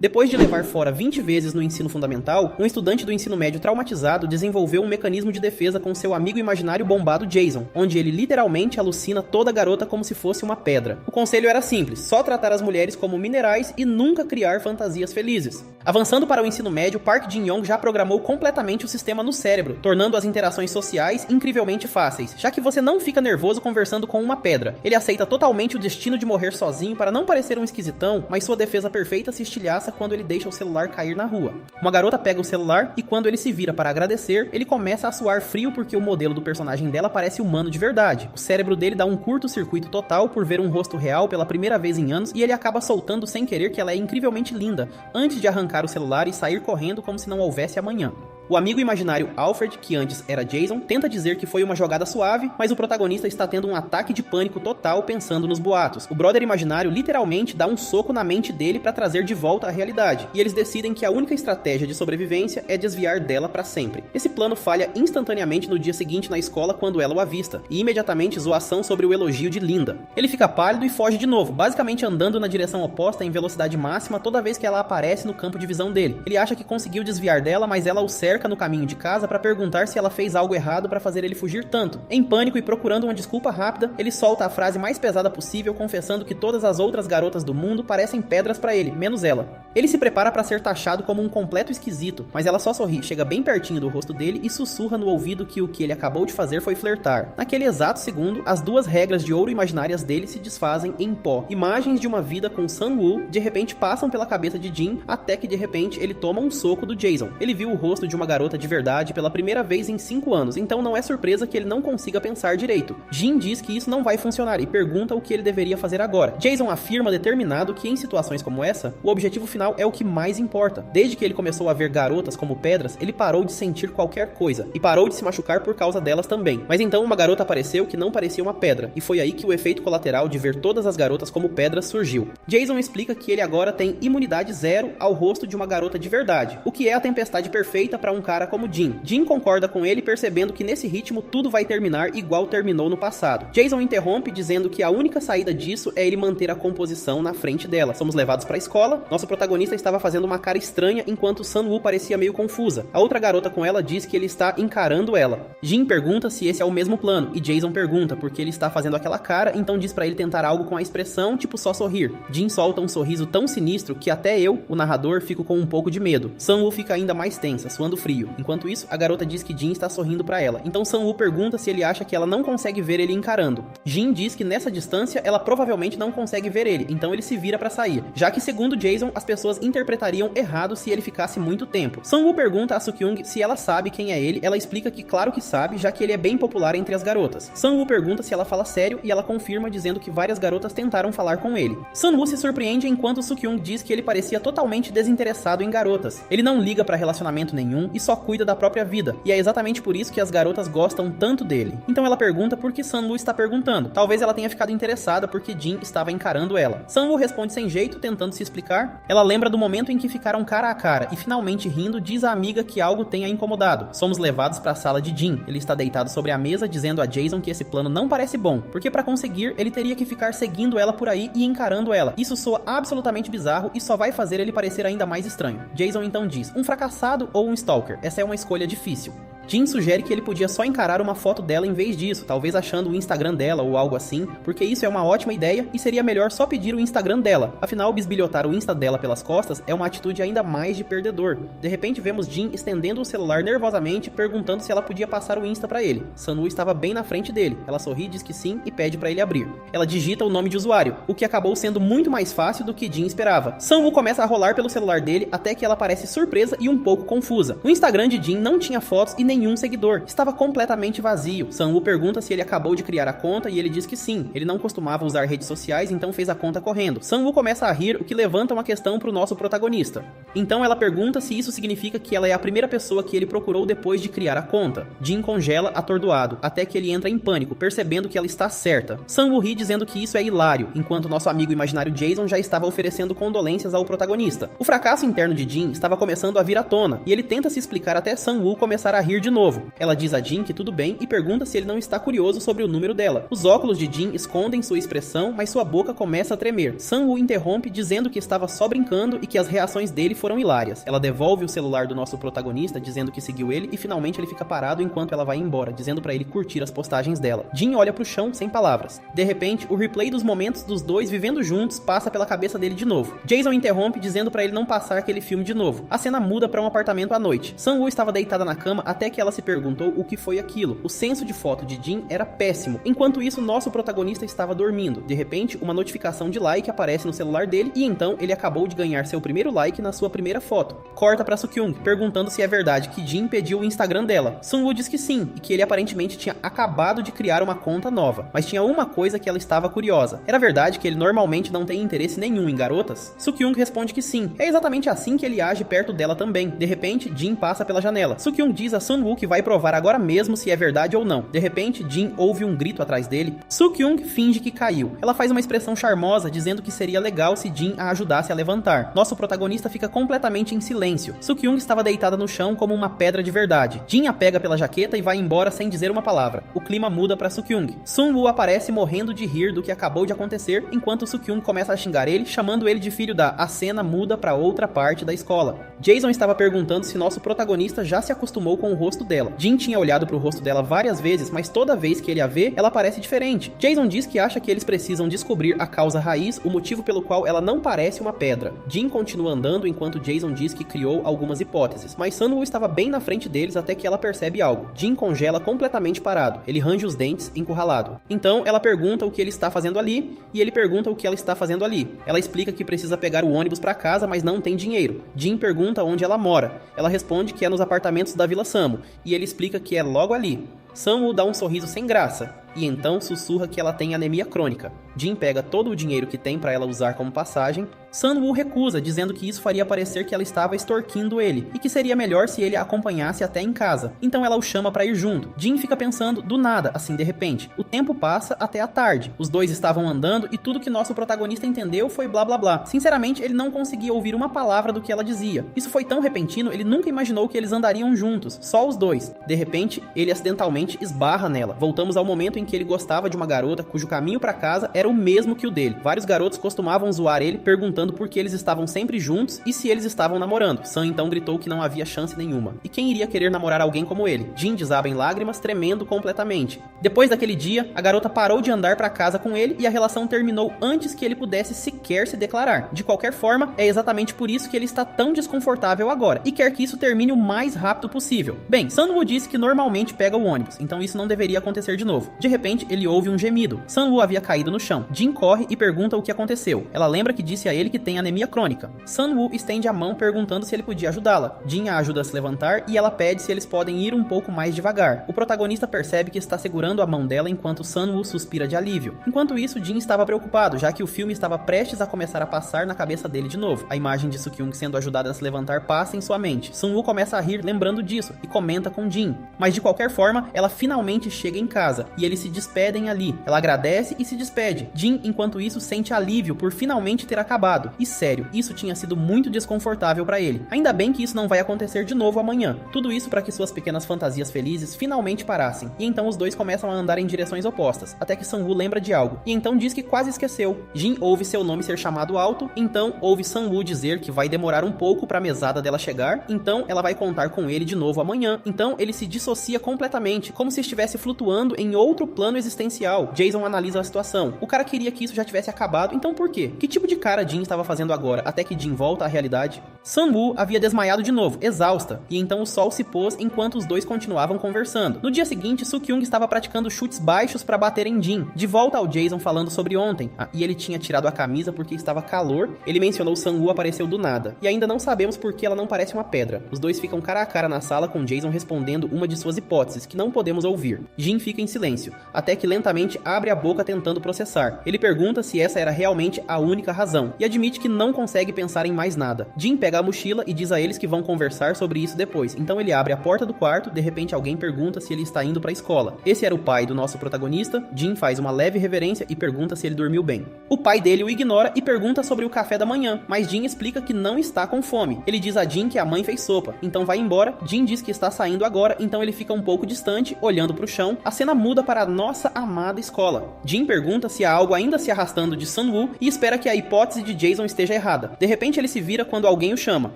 Depois de levar fora 20 vezes no ensino fundamental, um estudante do ensino médio traumatizado desenvolveu um mecanismo de defesa com seu amigo imaginário bombado Jason, onde ele literalmente alucina toda garota como se fosse uma pedra. O conselho era simples, só tratar as mulheres como minerais e nunca criar fantasias felizes. Avançando para o ensino médio, Park Jin-young já programou completamente o sistema no cérebro, tornando as interações sociais incrivelmente fáceis, já que você não fica nervoso conversando com uma pedra. Ele aceita totalmente o destino de morrer sozinho para não parecer um esquisitão, mas sua defesa perfeita se estilhaça quando ele deixa o celular cair na rua. Uma garota pega o celular e quando ele se vira para agradecer, ele começa a suar frio porque o modelo do personagem dela parece humano de verdade. O cérebro dele dá um curto-circuito total por ver um rosto real pela primeira vez em anos e ele acaba soltando sem querer que ela é incrivelmente linda, antes de arrancar o celular e sair correndo como se não houvesse amanhã. O amigo imaginário Alfred, que antes era Jason, tenta dizer que foi uma jogada suave, mas o protagonista está tendo um ataque de pânico total pensando nos boatos. O brother imaginário literalmente dá um soco na mente dele para trazer de volta a realidade, e eles decidem que a única estratégia de sobrevivência é desviar dela para sempre. Esse plano falha instantaneamente no dia seguinte na escola quando ela o avista, e imediatamente zoação sobre o elogio de linda. Ele fica pálido e foge de novo, basicamente andando na direção oposta em velocidade máxima toda vez que ela aparece no campo de visão dele. Ele acha que conseguiu desviar dela, mas ela o cerca no caminho de casa para perguntar se ela fez algo errado para fazer ele fugir tanto. Em pânico e procurando uma desculpa rápida, ele solta a frase mais pesada possível, confessando que todas as outras garotas do mundo parecem pedras para ele, menos ela. Ele se prepara para ser taxado como um completo esquisito, mas ela só sorri, chega bem pertinho do rosto dele e sussurra no ouvido que o que ele acabou de fazer foi flertar. Naquele exato segundo, as duas regras de ouro imaginárias dele se desfazem em pó. Imagens de uma vida com Sang-woo de repente passam pela cabeça de Jin, até que de repente ele toma um soco do Jason. Ele viu o rosto de uma garota de verdade pela primeira vez em 5 anos, então não é surpresa que ele não consiga pensar direito. Jin diz que isso não vai funcionar e pergunta o que ele deveria fazer agora. Jason afirma determinado que em situações como essa, o objetivo final é o que mais importa. Desde que ele começou a ver garotas como pedras, ele parou de sentir qualquer coisa e parou de se machucar por causa delas também. Mas então uma garota apareceu que não parecia uma pedra, e foi aí que o efeito colateral de ver todas as garotas como pedras surgiu. Jason explica que ele agora tem imunidade zero ao rosto de uma garota de verdade, o que é a tempestade perfeita para um cara como Jin. Jin concorda com ele, percebendo que nesse ritmo tudo vai terminar igual terminou no passado. Jason interrompe dizendo que a única saída disso é ele manter a composição na frente dela. Somos levados para a escola. Nosso protagonista estava fazendo uma cara estranha enquanto Sang-woo parecia meio confusa. A outra garota com ela diz que ele está encarando ela. Jin pergunta se esse é o mesmo plano e Jason pergunta porque ele está fazendo aquela cara, então diz para ele tentar algo com a expressão tipo só sorrir. Jin solta um sorriso tão sinistro que até eu, o narrador, fico com um pouco de medo. Sang-woo fica ainda mais tensa, suando frio. Enquanto isso, a garota diz que Jin está sorrindo pra ela. Então Sang-woo pergunta se ele acha que ela não consegue ver ele encarando. Jin diz que nessa distância ela provavelmente não consegue ver ele, então ele se vira pra sair, já que segundo Jason, as pessoas interpretariam errado se ele ficasse muito tempo. Sang-woo pergunta a Soo-kyung se ela sabe quem é ele, ela explica que claro que sabe, já que ele é bem popular entre as garotas. Sang-woo pergunta se ela fala sério e ela confirma dizendo que várias garotas tentaram falar com ele. Sang-woo se surpreende enquanto Soo-kyung diz que ele parecia totalmente desinteressado em garotas. Ele não liga pra relacionamento nenhum e só cuida da própria vida, e é exatamente por isso que as garotas gostam tanto dele. Então ela pergunta por que Sang-woo está perguntando. Talvez ela tenha ficado interessada porque Jin estava encarando ela. Sang-woo responde sem jeito, tentando se explicar. Ela lembra do momento em que ficaram cara a cara e finalmente rindo diz à amiga que algo tenha incomodado. Somos levados para a sala de Jin. Ele está deitado sobre a mesa dizendo a Jason que esse plano não parece bom, porque para conseguir ele teria que ficar seguindo ela por aí e encarando ela. Isso soa absolutamente bizarro e só vai fazer ele parecer ainda mais estranho. Jason então diz, um fracassado ou um stalker? Essa é uma escolha difícil. Jin sugere que ele podia só encarar uma foto dela em vez disso, talvez achando o Instagram dela ou algo assim, porque isso é uma ótima ideia e seria melhor só pedir o Instagram dela. Afinal, bisbilhotar o Insta dela pelas costas é uma atitude ainda mais de perdedor. De repente vemos Jin estendendo o celular nervosamente, perguntando se ela podia passar o Insta pra ele. Sang-woo estava bem na frente dele. Ela sorri, diz que sim e pede pra ele abrir. Ela digita o nome de usuário, o que acabou sendo muito mais fácil do que Jin esperava. Sang-woo começa a rolar pelo celular dele até que ela parece surpresa e um pouco confusa. O Instagram de Jin não tinha fotos e nenhum seguidor. Estava completamente vazio. Sang-woo pergunta se ele acabou de criar a conta e ele diz que sim. Ele não costumava usar redes sociais, então fez a conta correndo. Sang-woo começa a rir, o que levanta uma questão pro nosso protagonista. Então ela pergunta se isso significa que ela é a primeira pessoa que ele procurou depois de criar a conta. Jin congela, atordoado, até que ele entra em pânico, percebendo que ela está certa. Sang-woo ri dizendo que isso é hilário, enquanto nosso amigo imaginário Jason já estava oferecendo condolências ao protagonista. O fracasso interno de Jin estava começando a vir à tona, e ele tenta se explicar até Sang-woo começar a rir de novo. Ela diz a Jin que tudo bem e pergunta se ele não está curioso sobre o número dela. Os óculos de Jin escondem sua expressão, mas sua boca começa a tremer. Sang-woo interrompe dizendo que estava só brincando e que as reações dele foram hilárias. Ela devolve o celular do nosso protagonista dizendo que seguiu ele e finalmente ele fica parado enquanto ela vai embora, dizendo pra ele curtir as postagens dela. Jin olha pro chão sem palavras. De repente, o replay dos momentos dos dois vivendo juntos passa pela cabeça dele de novo. Jason interrompe dizendo pra ele não passar aquele filme de novo. A cena muda pra um apartamento à noite. Sang-woo estava deitada na cama até que ela se perguntou o que foi aquilo. O senso de foto de Jin era péssimo. Enquanto isso, nosso protagonista estava dormindo. De repente, uma notificação de like aparece no celular dele e então ele acabou de ganhar seu primeiro like na sua primeira foto. Corta pra Soo-kyung, perguntando se é verdade que Jin pediu o Instagram dela. Sang-woo diz que sim, e que ele aparentemente tinha acabado de criar uma conta nova. Mas tinha uma coisa que ela estava curiosa. Era verdade que ele normalmente não tem interesse nenhum em garotas? Soo-kyung responde que sim. É exatamente assim que ele age perto dela também. De repente, Jin passa pela janela. Soo-kyung diz a Sang-woo que vai provar agora mesmo se é verdade ou não. De repente, Jin ouve um grito atrás dele. Soo-kyung finge que caiu. Ela faz uma expressão charmosa dizendo que seria legal se Jin a ajudasse a levantar. Nosso protagonista fica completamente em silêncio. Soo-kyung estava deitada no chão como uma pedra de verdade. Jin a pega pela jaqueta e vai embora sem dizer uma palavra. O clima muda pra Soo-kyung. Sang-woo aparece morrendo de rir do que acabou de acontecer, enquanto Soo-kyung começa a xingar ele, chamando ele de filho da... A cena muda pra outra parte da escola. Jason estava perguntando se nosso protagonista já se acostumou com o rosto dela. Jin tinha olhado pro rosto dela várias vezes, mas toda vez que ele a vê, ela parece diferente. Jason diz que acha que eles precisam descobrir a causa raiz, o motivo pelo qual ela não parece uma pedra. Jin continua andando enquanto Jason diz que criou algumas hipóteses, mas Sang-woo estava bem na frente deles até que ela percebe algo. Jin congela completamente parado. Ele range os dentes, encurralado. Então ela pergunta o que ele está fazendo ali, e ele pergunta o que ela está fazendo ali. Ela explica que precisa pegar o ônibus para casa, mas não tem dinheiro. Jin pergunta onde ela mora. Ela responde que é nos apartamentos da Vila Samo, e ele explica que é logo ali. Sang-woo dá um sorriso sem graça, e então sussurra que ela tem anemia crônica. Jin pega todo o dinheiro que tem para ela usar como passagem. Sang-woo recusa, dizendo que isso faria parecer que ela estava extorquindo ele, e que seria melhor se ele a acompanhasse até em casa. Então ela o chama para ir junto. Jin fica pensando do nada, assim de repente. O tempo passa até a tarde. Os dois estavam andando e tudo que nosso protagonista entendeu foi blá blá blá. Sinceramente, ele não conseguia ouvir uma palavra do que ela dizia. Isso foi tão repentino, ele nunca imaginou que eles andariam juntos, só os dois. De repente, ele acidentalmente esbarra nela. Voltamos ao momento em que ele gostava de uma garota cujo caminho para casa era o mesmo que o dele. Vários garotos costumavam zoar ele, perguntando por que eles estavam sempre juntos e se eles estavam namorando. Sam então gritou que não havia chance nenhuma. E quem iria querer namorar alguém como ele? Jin desaba em lágrimas, tremendo completamente. Depois daquele dia, a garota parou de andar para casa com ele e a relação terminou antes que ele pudesse sequer se declarar. De qualquer forma, é exatamente por isso que ele está tão desconfortável agora e quer que isso termine o mais rápido possível. Bem, Sang-woo disse que normalmente pega o ônibus, então isso não deveria acontecer de novo. De repente, ele ouve um gemido. Sang-woo havia caído no chão. Jin corre e pergunta o que aconteceu. Ela lembra que disse a ele que tem anemia crônica. Sang-woo estende a mão perguntando se ele podia ajudá-la. Jin a ajuda a se levantar e ela pede se eles podem ir um pouco mais devagar. O protagonista percebe que está segurando a mão dela enquanto Sang-woo suspira de alívio. Enquanto isso, Jin estava preocupado, já que o filme estava prestes a começar a passar na cabeça dele de novo. A imagem de Soo-kyung sendo ajudada a se levantar passa em sua mente. Sang-woo começa a rir lembrando disso e comenta com Jin. Mas de qualquer forma, ela finalmente chega em casa e eles se despedem ali. Ela agradece e se despede. Jin, enquanto isso, sente alívio por finalmente ter acabado. E sério, isso tinha sido muito desconfortável pra ele. Ainda bem que isso não vai acontecer de novo amanhã. Tudo isso para que suas pequenas fantasias felizes finalmente parassem. E então os dois começam a andar em direções opostas, até que Sang-woo lembra de algo. E então diz que quase esqueceu. Jin ouve seu nome ser chamado alto, então ouve Sang-woo dizer que vai demorar um pouco pra mesada dela chegar, então ela vai contar com ele de novo amanhã. Então ele se dissocia completamente, como se estivesse flutuando em outro plano existencial. Jason analisa a situação. O cara queria que isso já tivesse acabado, então por quê? Que tipo de cara Jin estava fazendo agora, até que Jin volta à realidade? Sang-woo havia desmaiado de novo, exausta, e então o sol se pôs enquanto os dois continuavam conversando. No dia seguinte, Soo-kyung estava praticando chutes baixos para bater em Jin. De volta ao Jason falando sobre ontem, e ele tinha tirado a camisa porque estava calor. Ele mencionou Sang-woo apareceu do nada, e ainda não sabemos por que ela não parece uma pedra. Os dois ficam cara a cara na sala com Jason respondendo uma de suas hipóteses, que não podemos ouvir. Jin fica em silêncio. até que lentamente abre a boca tentando processar. Ele pergunta se essa era realmente a única razão, e admite que não consegue pensar em mais nada. Jin pega a mochila e diz a eles que vão conversar sobre isso depois, então ele abre a porta do quarto, de repente alguém pergunta se ele está indo para a escola. Esse era o pai do nosso protagonista. Jin faz uma leve reverência e pergunta se ele dormiu bem. O pai dele o ignora e pergunta sobre o café da manhã, mas Jin explica que não está com fome. Ele diz a Jin que a mãe fez sopa, então vai embora. Jin diz que está saindo agora, então ele fica um pouco distante, olhando para o chão. A cena muda para a nossa amada escola. Jin pergunta se há algo ainda se arrastando de Sun-woo e espera que a hipótese de Jason esteja errada. De repente ele se vira quando alguém o chama.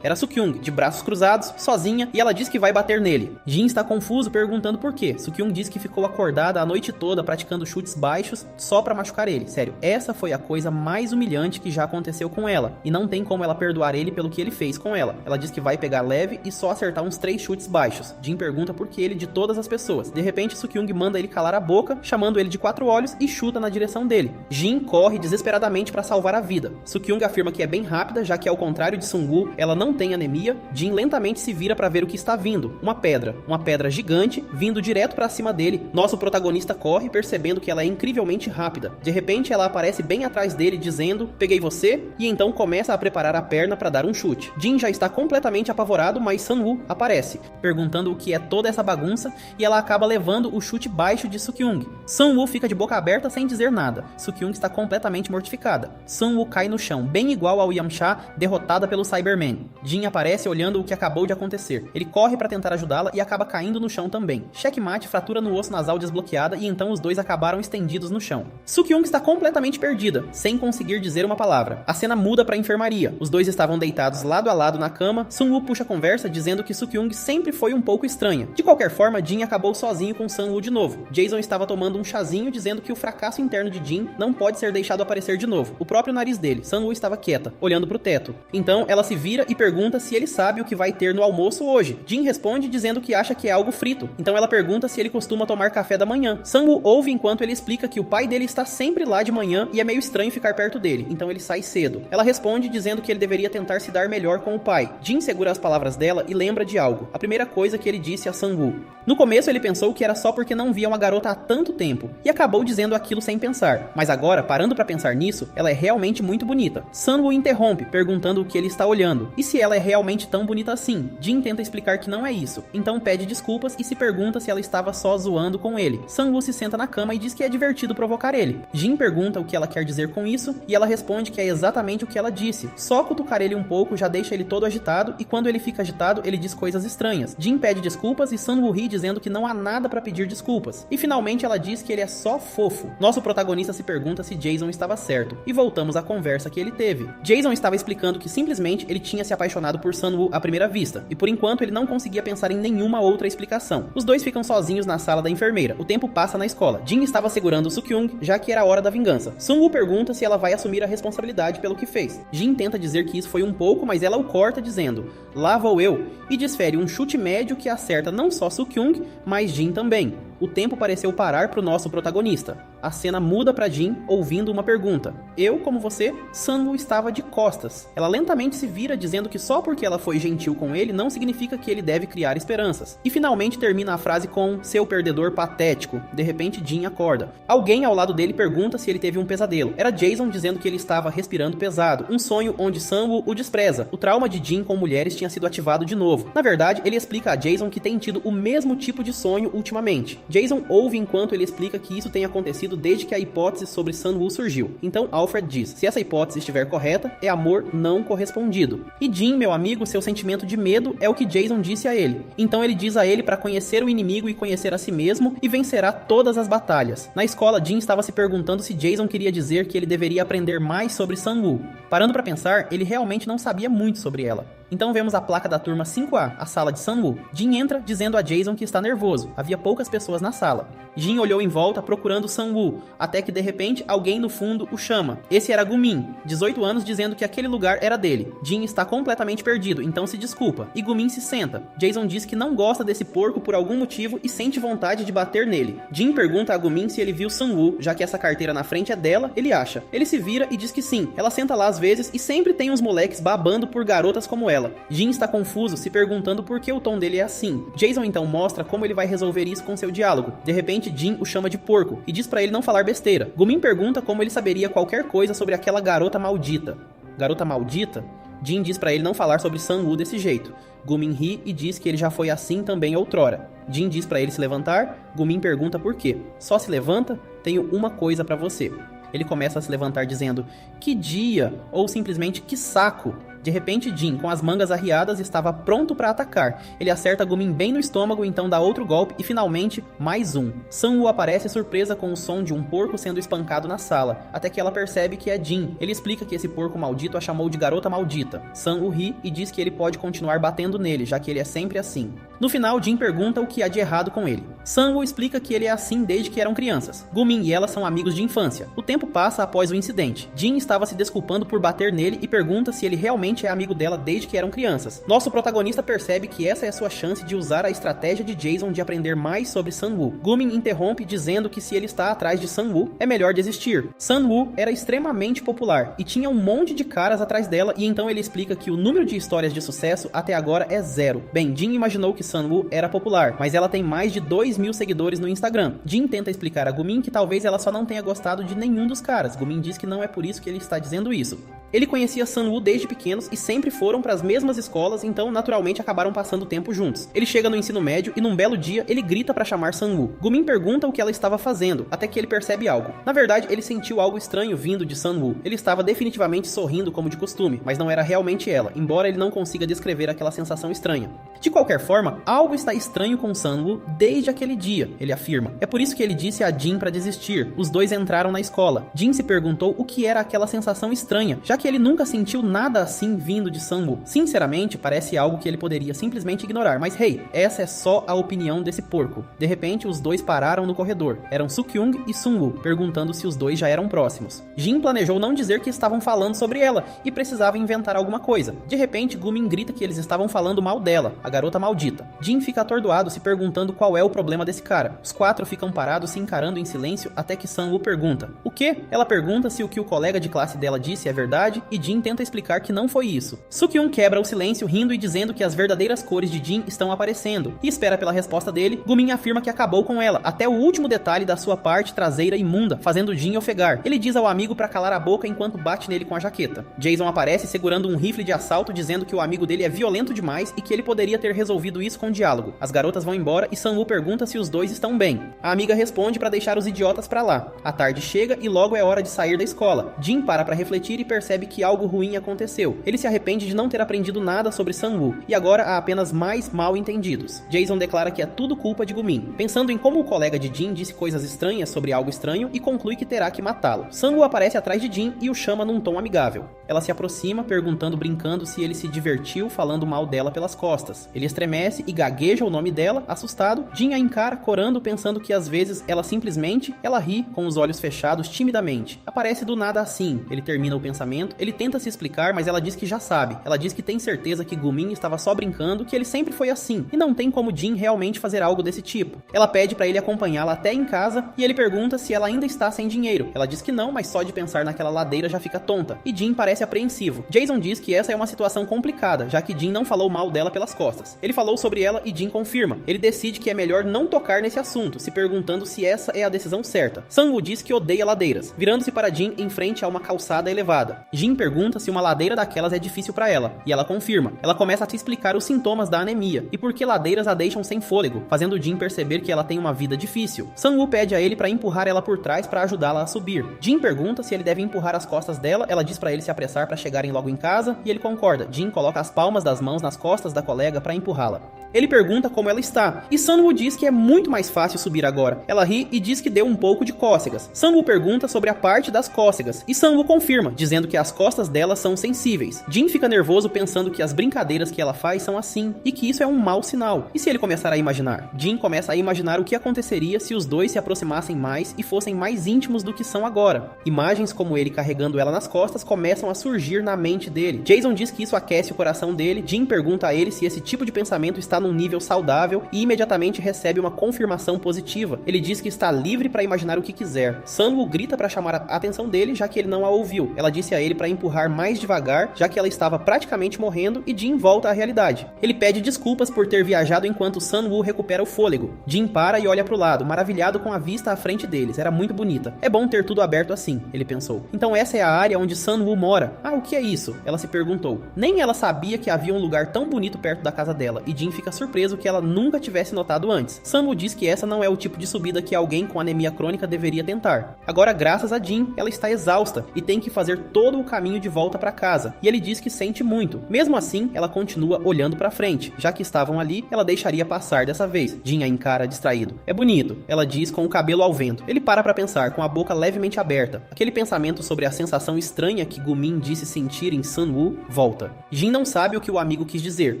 Era Sukyung, de braços cruzados, sozinha, e ela diz que vai bater nele. Jin está confuso, perguntando por quê. Sukyung diz que ficou acordada a noite toda praticando chutes baixos só pra machucar ele. Sério, essa foi a coisa mais humilhante que já aconteceu com ela, e não tem como ela perdoar ele pelo que ele fez com ela. Ela diz que vai pegar leve e só acertar uns 3 chutes baixos. Jin pergunta por que ele de todas as pessoas. De repente Sukyung manda ele calar a boca, chamando ele de 4 olhos, e chuta na direção dele. Jin corre desesperadamente pra salvar a vida. Sukyung afirma que é bem rápida, já que ao contrário de Sun-woo, ela não tem anemia. Jin lentamente se vira pra ver o que está vindo. Uma pedra gigante, vindo direto pra cima dele. Nosso protagonista corre, percebendo que ela é incrivelmente rápida. De repente ela aparece bem atrás dele, dizendo, peguei você, e então começa a preparar a perna pra dar um chute. Jin já está completamente apavorado, mas Sun-woo aparece, perguntando o que é toda essa bagunça, e ela acaba levando o chute baixo de Sukyung. Sun-woo fica de boca aberta sem dizer nada. Sukyung está completamente mortificada. Sun-woo cai no chão, bem igual ao Yamcha derrotada pelo Cyberman. Jin aparece olhando o que acabou de acontecer. Ele corre pra tentar ajudá-la e acaba caindo no chão também. Checkmate, fratura no osso nasal desbloqueada, e então os dois acabaram estendidos no chão. Sukyung está completamente perdida, sem conseguir dizer uma palavra. A cena muda pra enfermaria. Os dois estavam deitados lado a lado na cama. Sun-woo puxa a conversa dizendo que Sukyung sempre foi um pouco estranha. De qualquer forma, Jin acabou sozinho com Sun-woo de novo. Jason estava tomando um chazinho dizendo que o fracasso interno de Jin não pode ser deixado aparecer de novo. O próprio nariz dele. Sun-woo estava quieta, olhando pro teto. Então ela se vira e pergunta se ele sabe o que vai ter no almoço hoje. Jin responde dizendo que acha que é algo frito. Então ela pergunta se ele costuma tomar café da manhã. Sun-woo ouve enquanto ele explica que o pai dele está sempre lá de manhã e é meio estranho ficar perto dele, então ele sai cedo. Ela responde dizendo que ele deveria tentar se dar melhor com o pai. Jin segura as palavras dela e lembra de algo. A primeira coisa que ele disse a Sun-woo. No começo ele pensou que era só porque não via uma garota há tanto tempo, e acabou dizendo aquilo sem pensar. Mas agora, parando pra pensar nisso, ela é realmente muito bonita. Sun-woo interrompe, perguntando o que ele está olhando, e se ela é realmente tão bonita assim. Jin tenta explicar que não é isso, então pede desculpas e se pergunta se ela estava só zoando com ele. Sun-woo se senta na cama e diz que é divertido provocar ele. Jin pergunta o que ela quer dizer com isso, e ela responde que é exatamente o que ela disse. Só cutucar ele um pouco já deixa ele todo agitado, e quando ele fica agitado, ele diz coisas estranhas. Jin pede desculpas e Sun-woo ri dizendo que não há nada pra pedir desculpas. E finalmente ela diz que ele é só fofo. Nosso protagonista se pergunta se Jason estava certo, e voltamos à conversa que ele teve. Jason estava explicando que simplesmente ele tinha se apaixonado por Sun-woo à primeira vista, e por enquanto ele não conseguia pensar em nenhuma outra explicação. Os dois ficam sozinhos na sala da enfermeira. O tempo passa na escola. Jin estava segurando o Sukyung, já que era a hora da vingança. Sun-woo pergunta se ela vai assumir a responsabilidade pelo que fez. Jin tenta dizer que isso foi um pouco, mas ela o corta dizendo, lá vou eu, e desfere um chute médio que acerta não só Sukyung, mas Jin também. O tempo pareceu parar pro nosso protagonista. A cena muda pra Jin, ouvindo uma pergunta. Eu, como você, Sun-woo estava de costas. Ela lentamente se vira, dizendo que só porque ela foi gentil com ele, não significa que ele deve criar esperanças. E finalmente termina a frase com, seu perdedor patético. De repente, Jin acorda. Alguém ao lado dele pergunta se ele teve um pesadelo. Era Jason dizendo que ele estava respirando pesado. Um sonho onde Sun-woo o despreza. O trauma de Jin com mulheres tinha sido ativado de novo. Na verdade, ele explica a Jason que tem tido o mesmo tipo de sonho ultimamente. Jason ouve enquanto ele explica que isso tem acontecido desde que a hipótese sobre Sun-woo surgiu. Então Alfred diz, se essa hipótese estiver correta, é amor não correspondido. E Jin, meu amigo, seu sentimento de medo é o que Jason disse a ele. Então ele diz a ele para conhecer o inimigo e conhecer a si mesmo, e vencerá todas as batalhas. Na escola, Jin estava se perguntando se Jason queria dizer que ele deveria aprender mais sobre Sun-woo. Parando para pensar, ele realmente não sabia muito sobre ela. Então vemos a placa da turma 5A, a sala de Sun-woo. Jin entra dizendo a Jason que está nervoso. Havia poucas pessoas na sala. Jin olhou em volta procurando Sun-woo, até que de repente alguém no fundo o chama. Esse era Gumin, 18 anos, dizendo que aquele lugar era dele. Jin está completamente perdido, então se desculpa. E Gumin se senta. Jason diz que não gosta desse porco por algum motivo e sente vontade de bater nele. Jin pergunta a Gumin se ele viu Sun-woo, já que essa carteira na frente é dela, ele acha. Ele se vira e diz que sim. Ela senta lá às vezes e sempre tem uns moleques babando por garotas como ela. ela. Jin está confuso, se perguntando por que o tom dele é assim. Jason então mostra como ele vai resolver isso com seu diálogo. De repente, Jin o chama de porco e diz pra ele não falar besteira. Gumin pergunta como ele saberia qualquer coisa sobre aquela garota maldita. Garota maldita? Jin diz pra ele não falar sobre Sang-woo desse jeito. Gumin ri e diz que ele já foi assim também outrora. Jin diz pra ele se levantar. Gumin pergunta por quê. Só se levanta? Tenho uma coisa pra você. Ele começa a se levantar dizendo, que dia, ou simplesmente que saco. De repente, Jin, com as mangas arriadas, estava pronto para atacar. Ele acerta Gumin bem no estômago, então dá outro golpe e finalmente, mais um. Sang-woo aparece surpresa com o som de um porco sendo espancado na sala, até que ela percebe que é Jin. Ele explica que esse porco maldito a chamou de garota maldita. Sang-woo ri e diz que ele pode continuar batendo nele, já que ele é sempre assim. No final, Jin pergunta o que há de errado com ele. Sang-woo explica que ele é assim desde que eram crianças. Gumin e ela são amigos de infância. O tempo passa após o incidente. Jin estava se desculpando por bater nele e pergunta se ele realmente é amigo dela desde que eram crianças. Nosso protagonista percebe que essa é a sua chance de usar a estratégia de Jason de aprender mais sobre Sang-woo. Gumin interrompe dizendo que se ele está atrás de Sang-woo, é melhor desistir. Sang-woo era extremamente popular e tinha um monte de caras atrás dela, e então ele explica que o número de histórias de sucesso até agora é 0. Bem, Jin imaginou que Sang-woo era popular, mas ela tem mais de 2.000 seguidores no Instagram. Jin tenta explicar a Gumin que talvez ela só não tenha gostado de nenhum dos caras. Gumin diz que não é por isso que ele está dizendo isso. Ele conhecia Sang-woo desde pequenos e sempre foram para as mesmas escolas, então naturalmente acabaram passando tempo juntos. Ele chega no ensino médio e num belo dia ele grita para chamar Sang-woo. Gumin pergunta o que ela estava fazendo, até que ele percebe algo. Na verdade, ele sentiu algo estranho vindo de Sang-woo. Ele estava definitivamente sorrindo como de costume, mas não era realmente ela, embora ele não consiga descrever aquela sensação estranha. De qualquer forma, algo está estranho com Sang-woo desde aquele dia, ele afirma. É por isso que ele disse a Jin para desistir. Os dois entraram na escola. Jin se perguntou o que era aquela sensação estranha, já que ele nunca sentiu nada assim vindo de Sang-woo. Sinceramente, parece algo que ele poderia simplesmente ignorar, mas hey, essa é só a opinião desse porco. De repente, os dois pararam no corredor. Eram Soo-kyung e Sung-woo, perguntando se os dois já eram próximos. Jin planejou não dizer que estavam falando sobre ela e precisava inventar alguma coisa. De repente, Gumin grita que eles estavam falando mal dela, a garota maldita. Jin fica atordoado se perguntando qual é o problema desse cara. Os quatro ficam parados se encarando em silêncio até que Sang-woo pergunta. O quê? Ela pergunta se o que o colega de classe dela disse é verdade e Jin tenta explicar que não foi isso. Soo-kyung quebra o silêncio rindo e dizendo que as verdadeiras cores de Jin estão aparecendo e espera pela resposta dele. Gumin afirma que acabou com ela, até o último detalhe da sua parte traseira imunda, fazendo Jin ofegar. Ele diz ao amigo para calar a boca enquanto bate nele com a jaqueta. Jason aparece segurando um rifle de assalto, dizendo que o amigo dele é violento demais e que ele poderia ter resolvido isso com diálogo. As garotas vão embora e Sang-woo pergunta se os dois estão bem. A amiga responde para deixar os idiotas pra lá. A tarde chega e logo é hora de sair da escola. Jin para refletir e percebe que algo ruim aconteceu. Ele se arrepende de não ter aprendido nada sobre Sang-woo, e agora há apenas mais mal entendidos. Jason declara que é tudo culpa de Gumin, pensando em como o colega de Jin disse coisas estranhas sobre algo estranho e conclui que terá que matá-lo. Sang-woo aparece atrás de Jin e o chama num tom amigável. Ela se aproxima, perguntando brincando se ele se divertiu falando mal dela pelas costas. Ele estremece e gagueja o nome dela, assustado. Jin a encara, corando, pensando que às vezes ela ri, com os olhos fechados, timidamente. Aparece do nada assim. Ele termina o pensamento, ele tenta se explicar, mas ela diz que já sabe. Ela diz que tem certeza que Gumin estava só brincando, que ele sempre foi assim, e não tem como Jin realmente fazer algo desse tipo. Ela pede pra ele acompanhá-la até em casa, e ele pergunta se ela ainda está sem dinheiro. Ela diz que não, mas só de pensar naquela ladeira já fica tonta, e Jin parece apreensivo. Jason diz que essa é uma situação complicada, já que Jin não falou mal dela pelas costas. Ele falou sobre ela e Jin confirma. Ele decide que é melhor não tocar nesse assunto, se perguntando se essa é a decisão certa. Sang-woo diz que odeia ladeiras, virando-se para Jin em frente a uma calçada elevada. Jin pergunta se uma ladeira daquelas é difícil para ela, e ela confirma. Ela começa a te explicar os sintomas da anemia e por que ladeiras a deixam sem fôlego, fazendo Jin perceber que ela tem uma vida difícil. Sang-woo pede a ele para empurrar ela por trás para ajudá-la a subir. Jin pergunta se ele deve empurrar as costas dela, ela diz para ele se apressar para chegarem logo em casa, e ele concorda. Jin coloca as palmas das mãos nas costas da colega para empurrá-la. Ele pergunta como ela está, e Sang-woo diz que é muito mais fácil subir agora. Ela ri e diz que deu um pouco de cócegas. Sang-woo pergunta sobre a parte das cócegas, e Sang-woo confirma, dizendo que as costas dela são sensíveis. Jin fica nervoso pensando que as brincadeiras que ela faz são assim, e que isso é um mau sinal. E se ele começar a imaginar? Jin começa a imaginar o que aconteceria se os dois se aproximassem mais e fossem mais íntimos do que são agora. Imagens como ele carregando ela nas costas começam a surgir na mente dele. Jason diz que isso aquece o coração dele. Jin pergunta a ele se esse tipo de pensamento está num nível saudável e imediatamente recebe uma confirmação positiva. Ele diz que está livre para imaginar o que quiser. Sang-woo grita para chamar a atenção dele, já que ele não a ouviu. Ela disse a ele para empurrar mais devagar, já que ela estava praticamente morrendo, e Jin volta à realidade. Ele pede desculpas por ter viajado enquanto Sun-woo recupera o fôlego. Jin para e olha pro lado, maravilhado com a vista à frente deles, era muito bonita. É bom ter tudo aberto assim, ele pensou. Então essa é a área onde Sun-woo mora. Ah, o que é isso? Ela se perguntou. Nem ela sabia que havia um lugar tão bonito perto da casa dela, e Jin fica surpreso que ela nunca tivesse notado antes. Sun-woo diz que essa não é o tipo de subida que alguém com anemia crônica deveria tentar. Agora, graças a Jin, ela está exausta e tem que fazer todo o caminho de volta para casa, e ele diz que sente muito. Mesmo assim, ela continua olhando para frente. Já que estavam ali, ela deixaria passar dessa vez. Jin a encara distraído. É bonito, ela diz com o cabelo ao vento. Ele para pensar, com a boca levemente aberta. Aquele pensamento sobre a sensação estranha que Gumin disse sentir em Sun-woo volta. Jin não sabe o que o amigo quis dizer,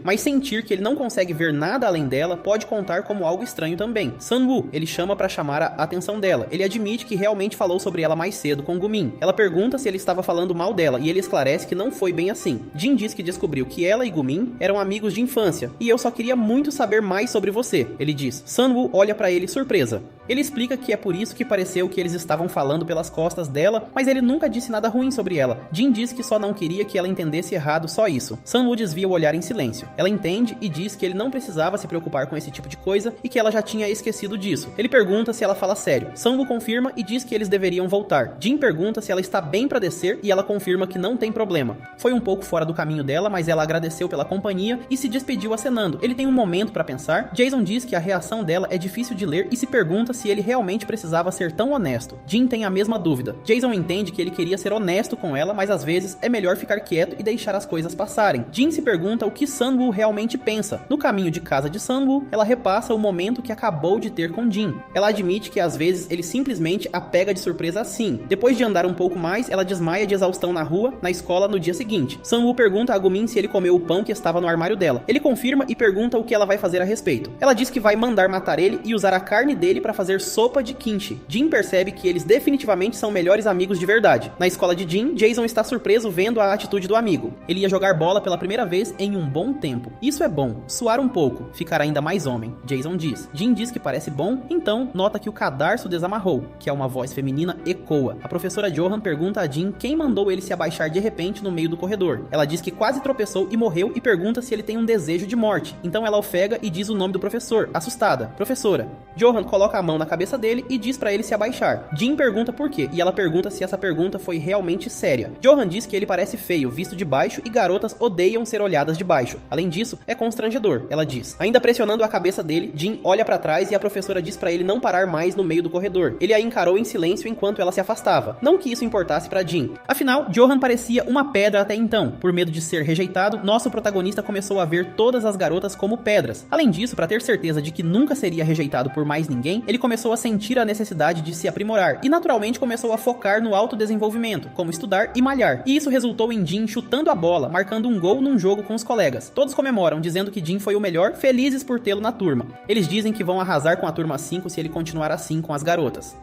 mas sentir que ele não consegue ver nada além dela pode contar como algo estranho também. Sun-woo, ele chama para chamar a atenção dela. Ele admite que realmente falou sobre ela mais cedo com Gumin. Ela pergunta se ele estava falando mal dela e ele esclarece que não foi bem assim. Jin diz que descobriu que ela e Gumin eram amigos de infância e eu só queria muito saber mais sobre você, ele diz. Sun-woo olha para ele surpresa. Ele explica que é por isso que pareceu que eles estavam falando pelas costas dela, mas ele nunca disse nada ruim sobre ela. Jin diz que só não queria que ela entendesse errado só isso. Sun-woo desvia o olhar em silêncio. Ela entende e diz que ele não precisava se preocupar com esse tipo de coisa e que ela já tinha esquecido disso. Ele pergunta se ela fala sério. Sun-woo confirma e diz que eles deveriam voltar. Jin pergunta se ela está bem para descer e ela confirma que não tem problema. Foi um pouco fora do caminho dela, mas ela agradeceu pela companhia e se despediu acenando. Ele tem um momento para pensar. Jason diz que a reação dela é difícil de ler e se pergunta se ele realmente precisava ser tão honesto. Jin tem a mesma dúvida. Jason entende que ele queria ser honesto com ela, mas às vezes é melhor ficar quieto e deixar as coisas passarem. Jin se pergunta o que Sun-woo realmente pensa. No caminho de casa de Sun-woo, ela repassa o momento que acabou de ter com Jin. Ela admite que às vezes ele simplesmente a pega de surpresa assim. Depois de andar um pouco mais, ela desmaia de exaustão na rua, na escola no dia seguinte. Sun-woo pergunta a Gumin se ele comeu o pão que estava no armário dela. Ele confirma e pergunta o que ela vai fazer a respeito. Ela diz que vai mandar matar ele e usar a carne dele para fazer sopa de kimchi. Jin percebe que eles definitivamente são melhores amigos de verdade. Na escola de Jin, Jason está surpreso vendo a atitude do amigo. Ele ia jogar bola pela primeira vez em um bom tempo. Isso é bom, suar um pouco, ficar ainda mais homem, Jason diz. Jin diz que parece bom, então nota que o cadarço desamarrou, que é uma voz feminina ecoa. A professora Johan pergunta a Jin quem mandou ele se abaixar de repente no meio do corredor. Ela diz que quase tropeçou e morreu e pergunta se ele tem um desejo de morte. Então ela ofega e diz o nome do professor, assustada. Professora. Johan coloca a mão na cabeça dele e diz pra ele se abaixar. Jin pergunta por quê, e ela pergunta se essa pergunta foi realmente séria. Johan diz que ele parece feio, visto de baixo, e garotas odeiam ser olhadas de baixo. Além disso, é constrangedor, ela diz. Ainda pressionando a cabeça dele, Jin olha pra trás e a professora diz pra ele não parar mais no meio do corredor. Ele a encarou em silêncio enquanto ela se afastava. Não que isso importasse pra Jin. Afinal, Johan parecia uma pedra até então. Por medo de ser rejeitado, nosso protagonista começou a ver todas as garotas como pedras. Além disso, pra ter certeza de que nunca seria rejeitado por mais ninguém, ele começou a sentir a necessidade de se aprimorar e naturalmente começou a focar no autodesenvolvimento, como estudar e malhar. E isso resultou em Jin chutando a bola, marcando um gol num jogo com os colegas. Todos comemoram, dizendo que Jin foi o melhor, felizes por tê-lo na turma. Eles dizem que vão arrasar com a turma 5 se ele continuar assim com as garotas.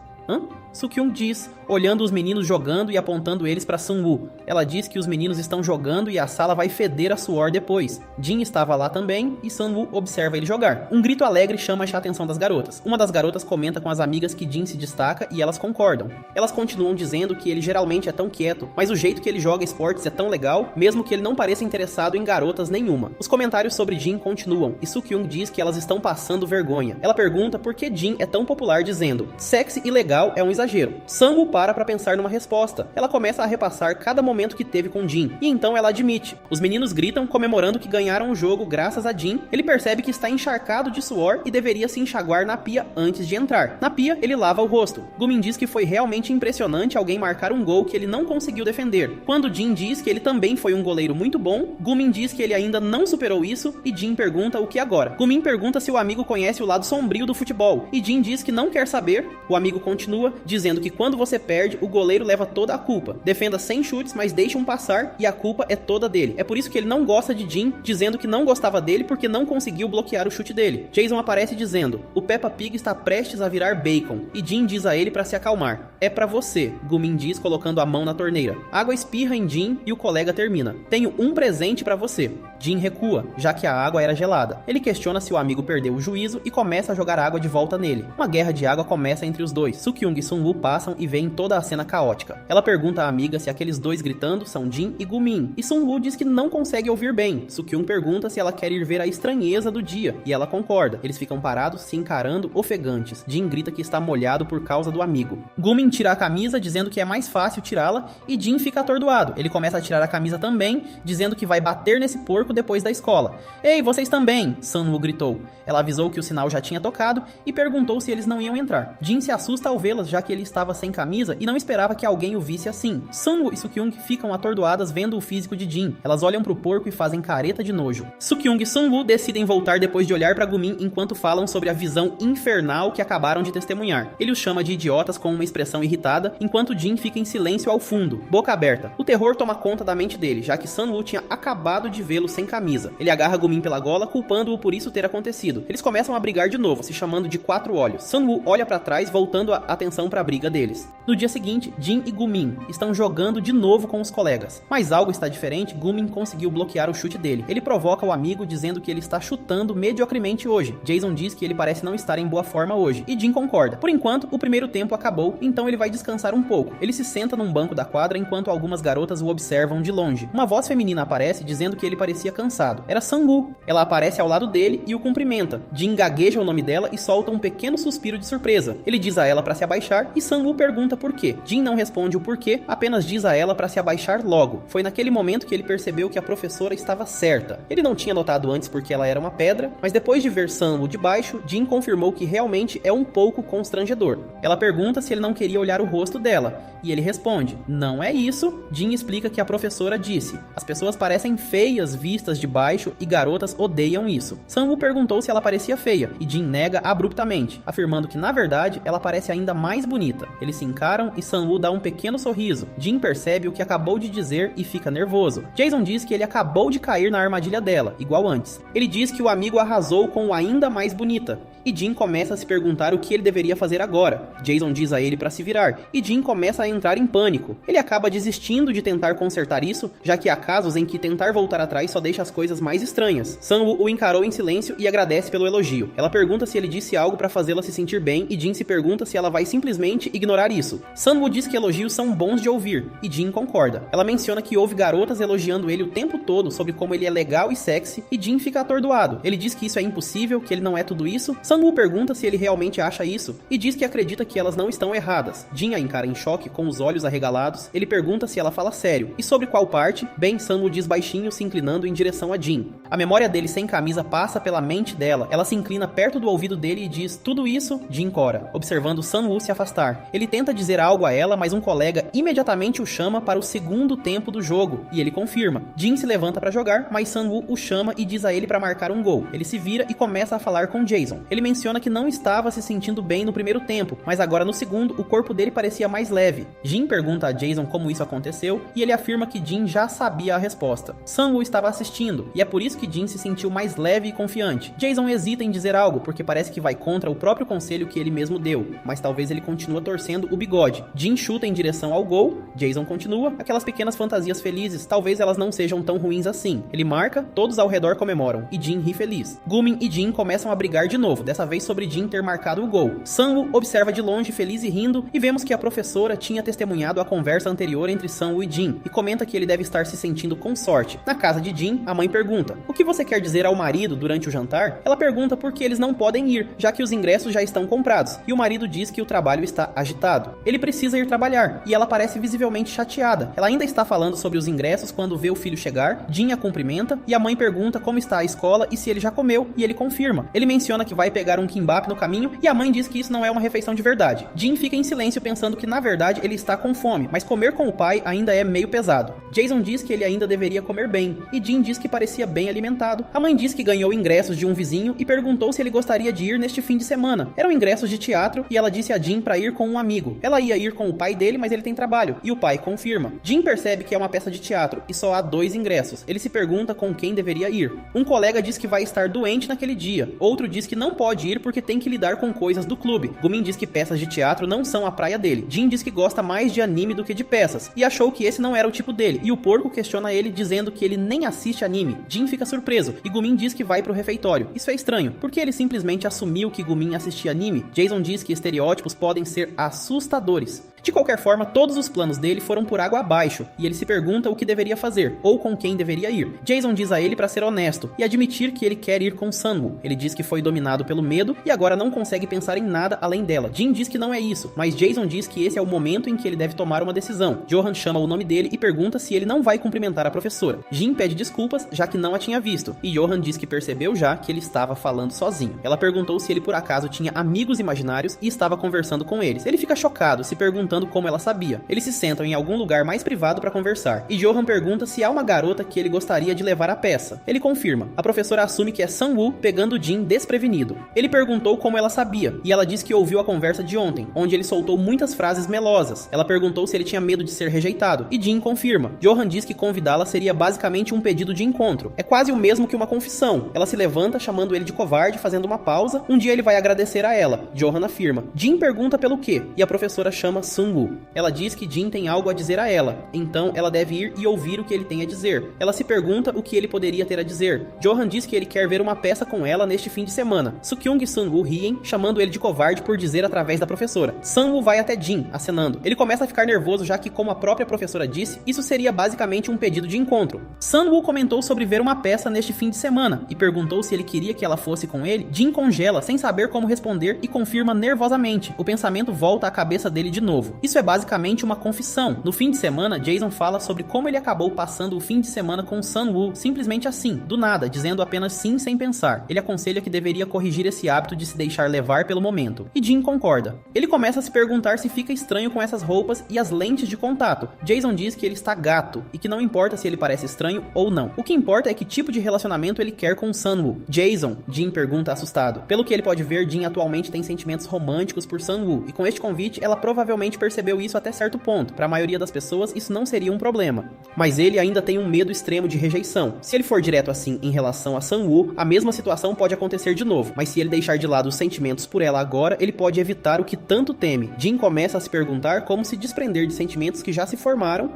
Sukyung diz, olhando os meninos jogando e apontando eles para Sun-woo. Ela diz que os meninos estão jogando e a sala vai feder a suor depois. Jin estava lá também e Sun-woo observa ele jogar. Um grito alegre chama a atenção das garotas. Uma das garotas comenta com as amigas que Jin se destaca e elas concordam. Elas continuam dizendo que ele geralmente é tão quieto, mas o jeito que ele joga esportes é tão legal, mesmo que ele não pareça interessado em garotas nenhuma. Os comentários sobre Jin continuam e Sukyung diz que elas estão passando vergonha. Ela pergunta por que Jin é tão popular dizendo, sexy e legal é um exagero. Sun-woo para pensar numa resposta. Ela começa a repassar cada momento que teve com Jin, e então ela admite. Os meninos gritam comemorando que ganharam o jogo graças a Jin. Ele percebe que está encharcado de suor e deveria se enxaguar na pia antes de entrar. Na pia, ele lava o rosto. Gumin diz que foi realmente impressionante alguém marcar um gol que ele não conseguiu defender. Quando Jin diz que ele também foi um goleiro muito bom, Gumin diz que ele ainda não superou isso e Jin pergunta o que agora. Gumin pergunta se o amigo conhece o lado sombrio do futebol e Jin diz que não quer saber. O amigo continua, dizendo que quando você perde, o goleiro leva toda a culpa. Defenda 100 chutes, mas deixa um passar e a culpa é toda dele. É por isso que ele não gosta de Jin, dizendo que não gostava dele porque não conseguiu bloquear o chute dele. Jason aparece dizendo, o Peppa Pig está prestes a virar bacon, e Jin diz a ele para se acalmar. É pra você, Gumin diz colocando a mão na torneira. Água espirra em Jin e o colega termina. Tenho um presente pra você. Jin recua, já que a água era gelada. Ele questiona se o amigo perdeu o juízo e começa a jogar água de volta nele. Uma guerra de água começa entre os dois. Soo-kyung e Sun-woo passam e veem toda a cena caótica. Ela pergunta à amiga se aqueles dois gritando são Jin e Gumin, e Sun-woo diz que não consegue ouvir bem. Soo-kyung pergunta se ela quer ir ver a estranheza do dia, e ela concorda. Eles ficam parados, se encarando, ofegantes. Jin grita que está molhado por causa do amigo. Gumin tira a camisa, dizendo que é mais fácil tirá-la, e Jin fica atordoado. Ele começa a tirar a camisa também, dizendo que vai bater nesse porco depois da escola. Ei, vocês também! Sun-woo gritou. Ela avisou que o sinal já tinha tocado e perguntou se eles não iam entrar. Jin se assusta ao vê-las, já que ele estava sem camisa e não esperava que alguém o visse assim. Sun-woo e Soo-kyung ficam atordoadas vendo o físico de Jin. Elas olham pro porco e fazem careta de nojo. Soo-kyung e Sun-woo decidem voltar depois de olhar pra Gumin enquanto falam sobre a visão infernal que acabaram de testemunhar. Ele os chama de idiotas com uma expressão irritada, enquanto Jin fica em silêncio ao fundo, boca aberta. O terror toma conta da mente dele, já que Sun-woo tinha acabado de vê-lo sem camisa. Ele agarra Gumin pela gola, culpando-o por isso ter acontecido. Eles começam a brigar de novo, se chamando de quatro olhos. Sun-woo olha pra trás, voltando a atenção pra briga deles. No dia seguinte, Jin e Gumin estão jogando de novo com os colegas. Mas algo está diferente. Gumin conseguiu bloquear o chute dele. Ele provoca o amigo dizendo que ele está chutando mediocremente hoje. Jason diz que ele parece não estar em boa forma hoje, e Jin concorda. Por enquanto, o primeiro tempo acabou, então ele vai descansar um pouco. Ele se senta num banco da quadra enquanto algumas garotas o observam de longe. Uma voz feminina aparece dizendo que ele parecia cansado. Era Sang-woo. Ela aparece ao lado dele e o cumprimenta. Jin gagueja o nome dela e solta um pequeno suspiro de surpresa. Ele diz a ela para se abaixar e Sang-woo pergunta por quê. Jin não responde o porquê, apenas diz a ela para se abaixar logo. Foi naquele momento que ele percebeu que a professora estava certa. Ele não tinha notado antes porque ela era uma pedra, mas depois de ver Sang-woo de baixo, Jin confirmou que realmente é um pouco constrangedor. Ela pergunta se ele não queria olhar o rosto dela, e ele responde, não é isso. Jin explica que a professora disse, as pessoas parecem feias vistas de baixo e garotas odeiam isso. Sang-woo perguntou se ela parecia feia, e Jin nega abruptamente, afirmando que na verdade ela parece ainda mais bonita. Eles se encaram e Sang-woo dá um pequeno sorriso. Jin percebe o que acabou de dizer e fica nervoso. Jason diz que ele acabou de cair na armadilha dela, igual antes. Ele diz que o amigo arrasou com o ainda mais bonita, e Jin começa a se perguntar o que ele deveria fazer agora. Jason diz a ele para se virar, e Jin começa a entrar em pânico. Ele acaba desistindo de tentar consertar isso, já que há casos em que tentar voltar atrás só deixa as coisas mais estranhas. Sang-woo o encarou em silêncio e agradece pelo elogio. Ela pergunta se ele disse algo para fazê-la se sentir bem, e Jin se pergunta se ela vai simplesmente ignorar isso. Sang-woo diz que elogios são bons de ouvir, e Jin concorda. Ela menciona que houve garotas elogiando ele o tempo todo sobre como ele é legal e sexy, e Jin fica atordoado. Ele diz que isso é impossível, que ele não é tudo isso. Sang-woo pergunta se ele realmente acha isso, e diz que acredita que elas não estão erradas. Jin a encara em choque, com os olhos arregalados. Ele pergunta se ela fala sério, e sobre qual parte. Bem, Sang-woo diz baixinho, se inclinando em direção a Jin. A memória dele sem camisa passa pela mente dela. Ela se inclina perto do ouvido dele e diz, tudo isso? Jin cora, observando Sang-woo se afastar. Ele tenta dizer algo a ela, mas um colega imediatamente o chama para o segundo tempo do jogo, e ele confirma. Jin se levanta para jogar, mas Sang-woo o chama e diz a ele para marcar um gol. Ele se vira e começa a falar com Jason. Ele menciona que não estava se sentindo bem no primeiro tempo, mas agora no segundo, o corpo dele parecia mais leve. Jin pergunta a Jason como isso aconteceu, e ele afirma que Jin já sabia a resposta. Sang-woo estava assistindo, e é por isso que Jin se sentiu mais leve e confiante. Jason hesita em dizer algo, porque parece que vai contra o próprio conselho que ele mesmo deu, mas talvez ele continua torcendo o bigode. Jin chuta em direção ao gol, Jason continua, aquelas pequenas fantasias felizes, talvez elas não sejam tão ruins assim. Ele marca, todos ao redor comemoram, e Jin ri feliz. Gumin e Jin começam a brigar de novo, dessa vez sobre Jin ter marcado o gol. Sang-woo observa de longe, feliz e rindo, e vemos que a professora tinha testemunhado a conversa anterior entre Sang-woo e Jin, e comenta que ele deve estar se sentindo com sorte. Na casa de Jin, a mãe pergunta, o que você quer dizer ao marido durante o jantar? Ela pergunta por que eles não podem ir, já que os ingressos já estão comprados, e o marido diz que o trabalho está agitado. Ele precisa ir trabalhar, e ela parece visivelmente chateada. Ela ainda está falando sobre os ingressos quando vê o filho chegar. Jin a cumprimenta, e a mãe pergunta como está a escola e se ele já comeu, e ele confirma. Ele menciona que vai pegar um kimbap no caminho, e a mãe diz que isso não é uma refeição de verdade. Jin fica em silêncio pensando que na verdade ele está com fome, mas comer com o pai ainda é meio pesado. Jason diz que ele ainda deveria comer bem, e Jin diz que parecia bem alimentado. A mãe diz que ganhou ingressos de um vizinho e perguntou se ele gostaria de ir neste fim de semana. Eram ingressos de teatro, e ela disse a Jin para ir com um amigo. Ela ia ir com o pai dele, mas ele tem trabalho, e o pai confirma. Jin percebe que é uma peça de teatro e só há 2 ingressos. Ele se pergunta com quem deveria ir. Um colega diz que vai estar doente naquele dia, outro diz que não pode ir porque tem que lidar com coisas do clube. Gumin diz que peças de teatro não são a praia dele. Jin diz que gosta mais de anime do que de peças, e achou que esse não era o tipo dele, e o porco questiona ele dizendo que ele nem assiste anime. Jin fica surpreso, e Gumin diz que vai pro refeitório. Isso é estranho, porque ele simplesmente assumiu que Gumin assistia anime. Jason diz que estereótipos estereótipos podem ser assustadores. De qualquer forma, todos os planos dele foram por água abaixo, e ele se pergunta o que deveria fazer, ou com quem deveria ir. Jason diz a ele para ser honesto, e admitir que ele quer ir com Sun-Woo. Ele diz que foi dominado pelo medo, e agora não consegue pensar em nada além dela. Jin diz que não é isso, mas Jason diz que esse é o momento em que ele deve tomar uma decisão. Johan chama o nome dele e pergunta se ele não vai cumprimentar a professora. Jin pede desculpas, já que não a tinha visto, e Johan diz que percebeu já que ele estava falando sozinho. Ela perguntou se ele por acaso tinha amigos imaginários e estava conversando com eles. Ele fica chocado, se perguntando como ela sabia. Eles se sentam em algum lugar mais privado para conversar, e Johan pergunta se há uma garota que ele gostaria de levar à peça. Ele confirma. A professora assume que é Sun-Woo pegando Jin desprevenido. Ele perguntou como ela sabia, e ela diz que ouviu a conversa de ontem, onde ele soltou muitas frases melosas. Ela perguntou se ele tinha medo de ser rejeitado, e Jin confirma. Johan diz que convidá-la seria basicamente um pedido de encontro. É quase o mesmo que uma confissão. Ela se levanta chamando ele de covarde, fazendo uma pausa. Um dia ele vai agradecer a ela. Johan afirma. Jin pergunta pelo quê, e a professora chama Sun-Woo. Ela diz que Jin tem algo a dizer a ela, então ela deve ir e ouvir o que ele tem a dizer. Ela se pergunta o que ele poderia ter a dizer. Johan diz que ele quer ver uma peça com ela neste fim de semana. Sukyung e Sun-Woo riem, chamando ele de covarde por dizer através da professora. Sun-Woo vai até Jin, acenando. Ele começa a ficar nervoso, já que, como a própria professora disse, isso seria basicamente um pedido de encontro. Sun-Woo comentou sobre ver uma peça neste fim de semana e perguntou se ele queria que ela fosse com ele. Jin congela, sem saber como responder, e confirma nervosamente. O pensamento volta à cabeça dele de novo. Isso é basicamente uma confissão. No fim de semana, Jason fala sobre como ele acabou passando o fim de semana com Sun-Woo simplesmente assim, do nada, dizendo apenas sim sem pensar. Ele aconselha que deveria corrigir esse hábito de se deixar levar pelo momento. E Jin concorda. Ele começa a se perguntar se fica estranho com essas roupas e as lentes de contato. Jason diz que ele está gato e que não importa se ele parece estranho ou não. O que importa é que tipo de relacionamento ele quer com Sun-Woo. Jason, Jin pergunta assustado. Pelo que ele pode ver, Jin atualmente tem sentimentos românticos por Sun-Woo, e com este convite ela provavelmente percebeu isso até certo ponto. Para a maioria das pessoas, isso não seria um problema. Mas ele ainda tem um medo extremo de rejeição. Se ele for direto assim em relação a Sun-Woo, a mesma situação pode acontecer de novo. Mas se ele deixar de lado os sentimentos por ela agora, ele pode evitar o que tanto teme. Jin começa a se perguntar como se desprender de sentimentos que já se formaram.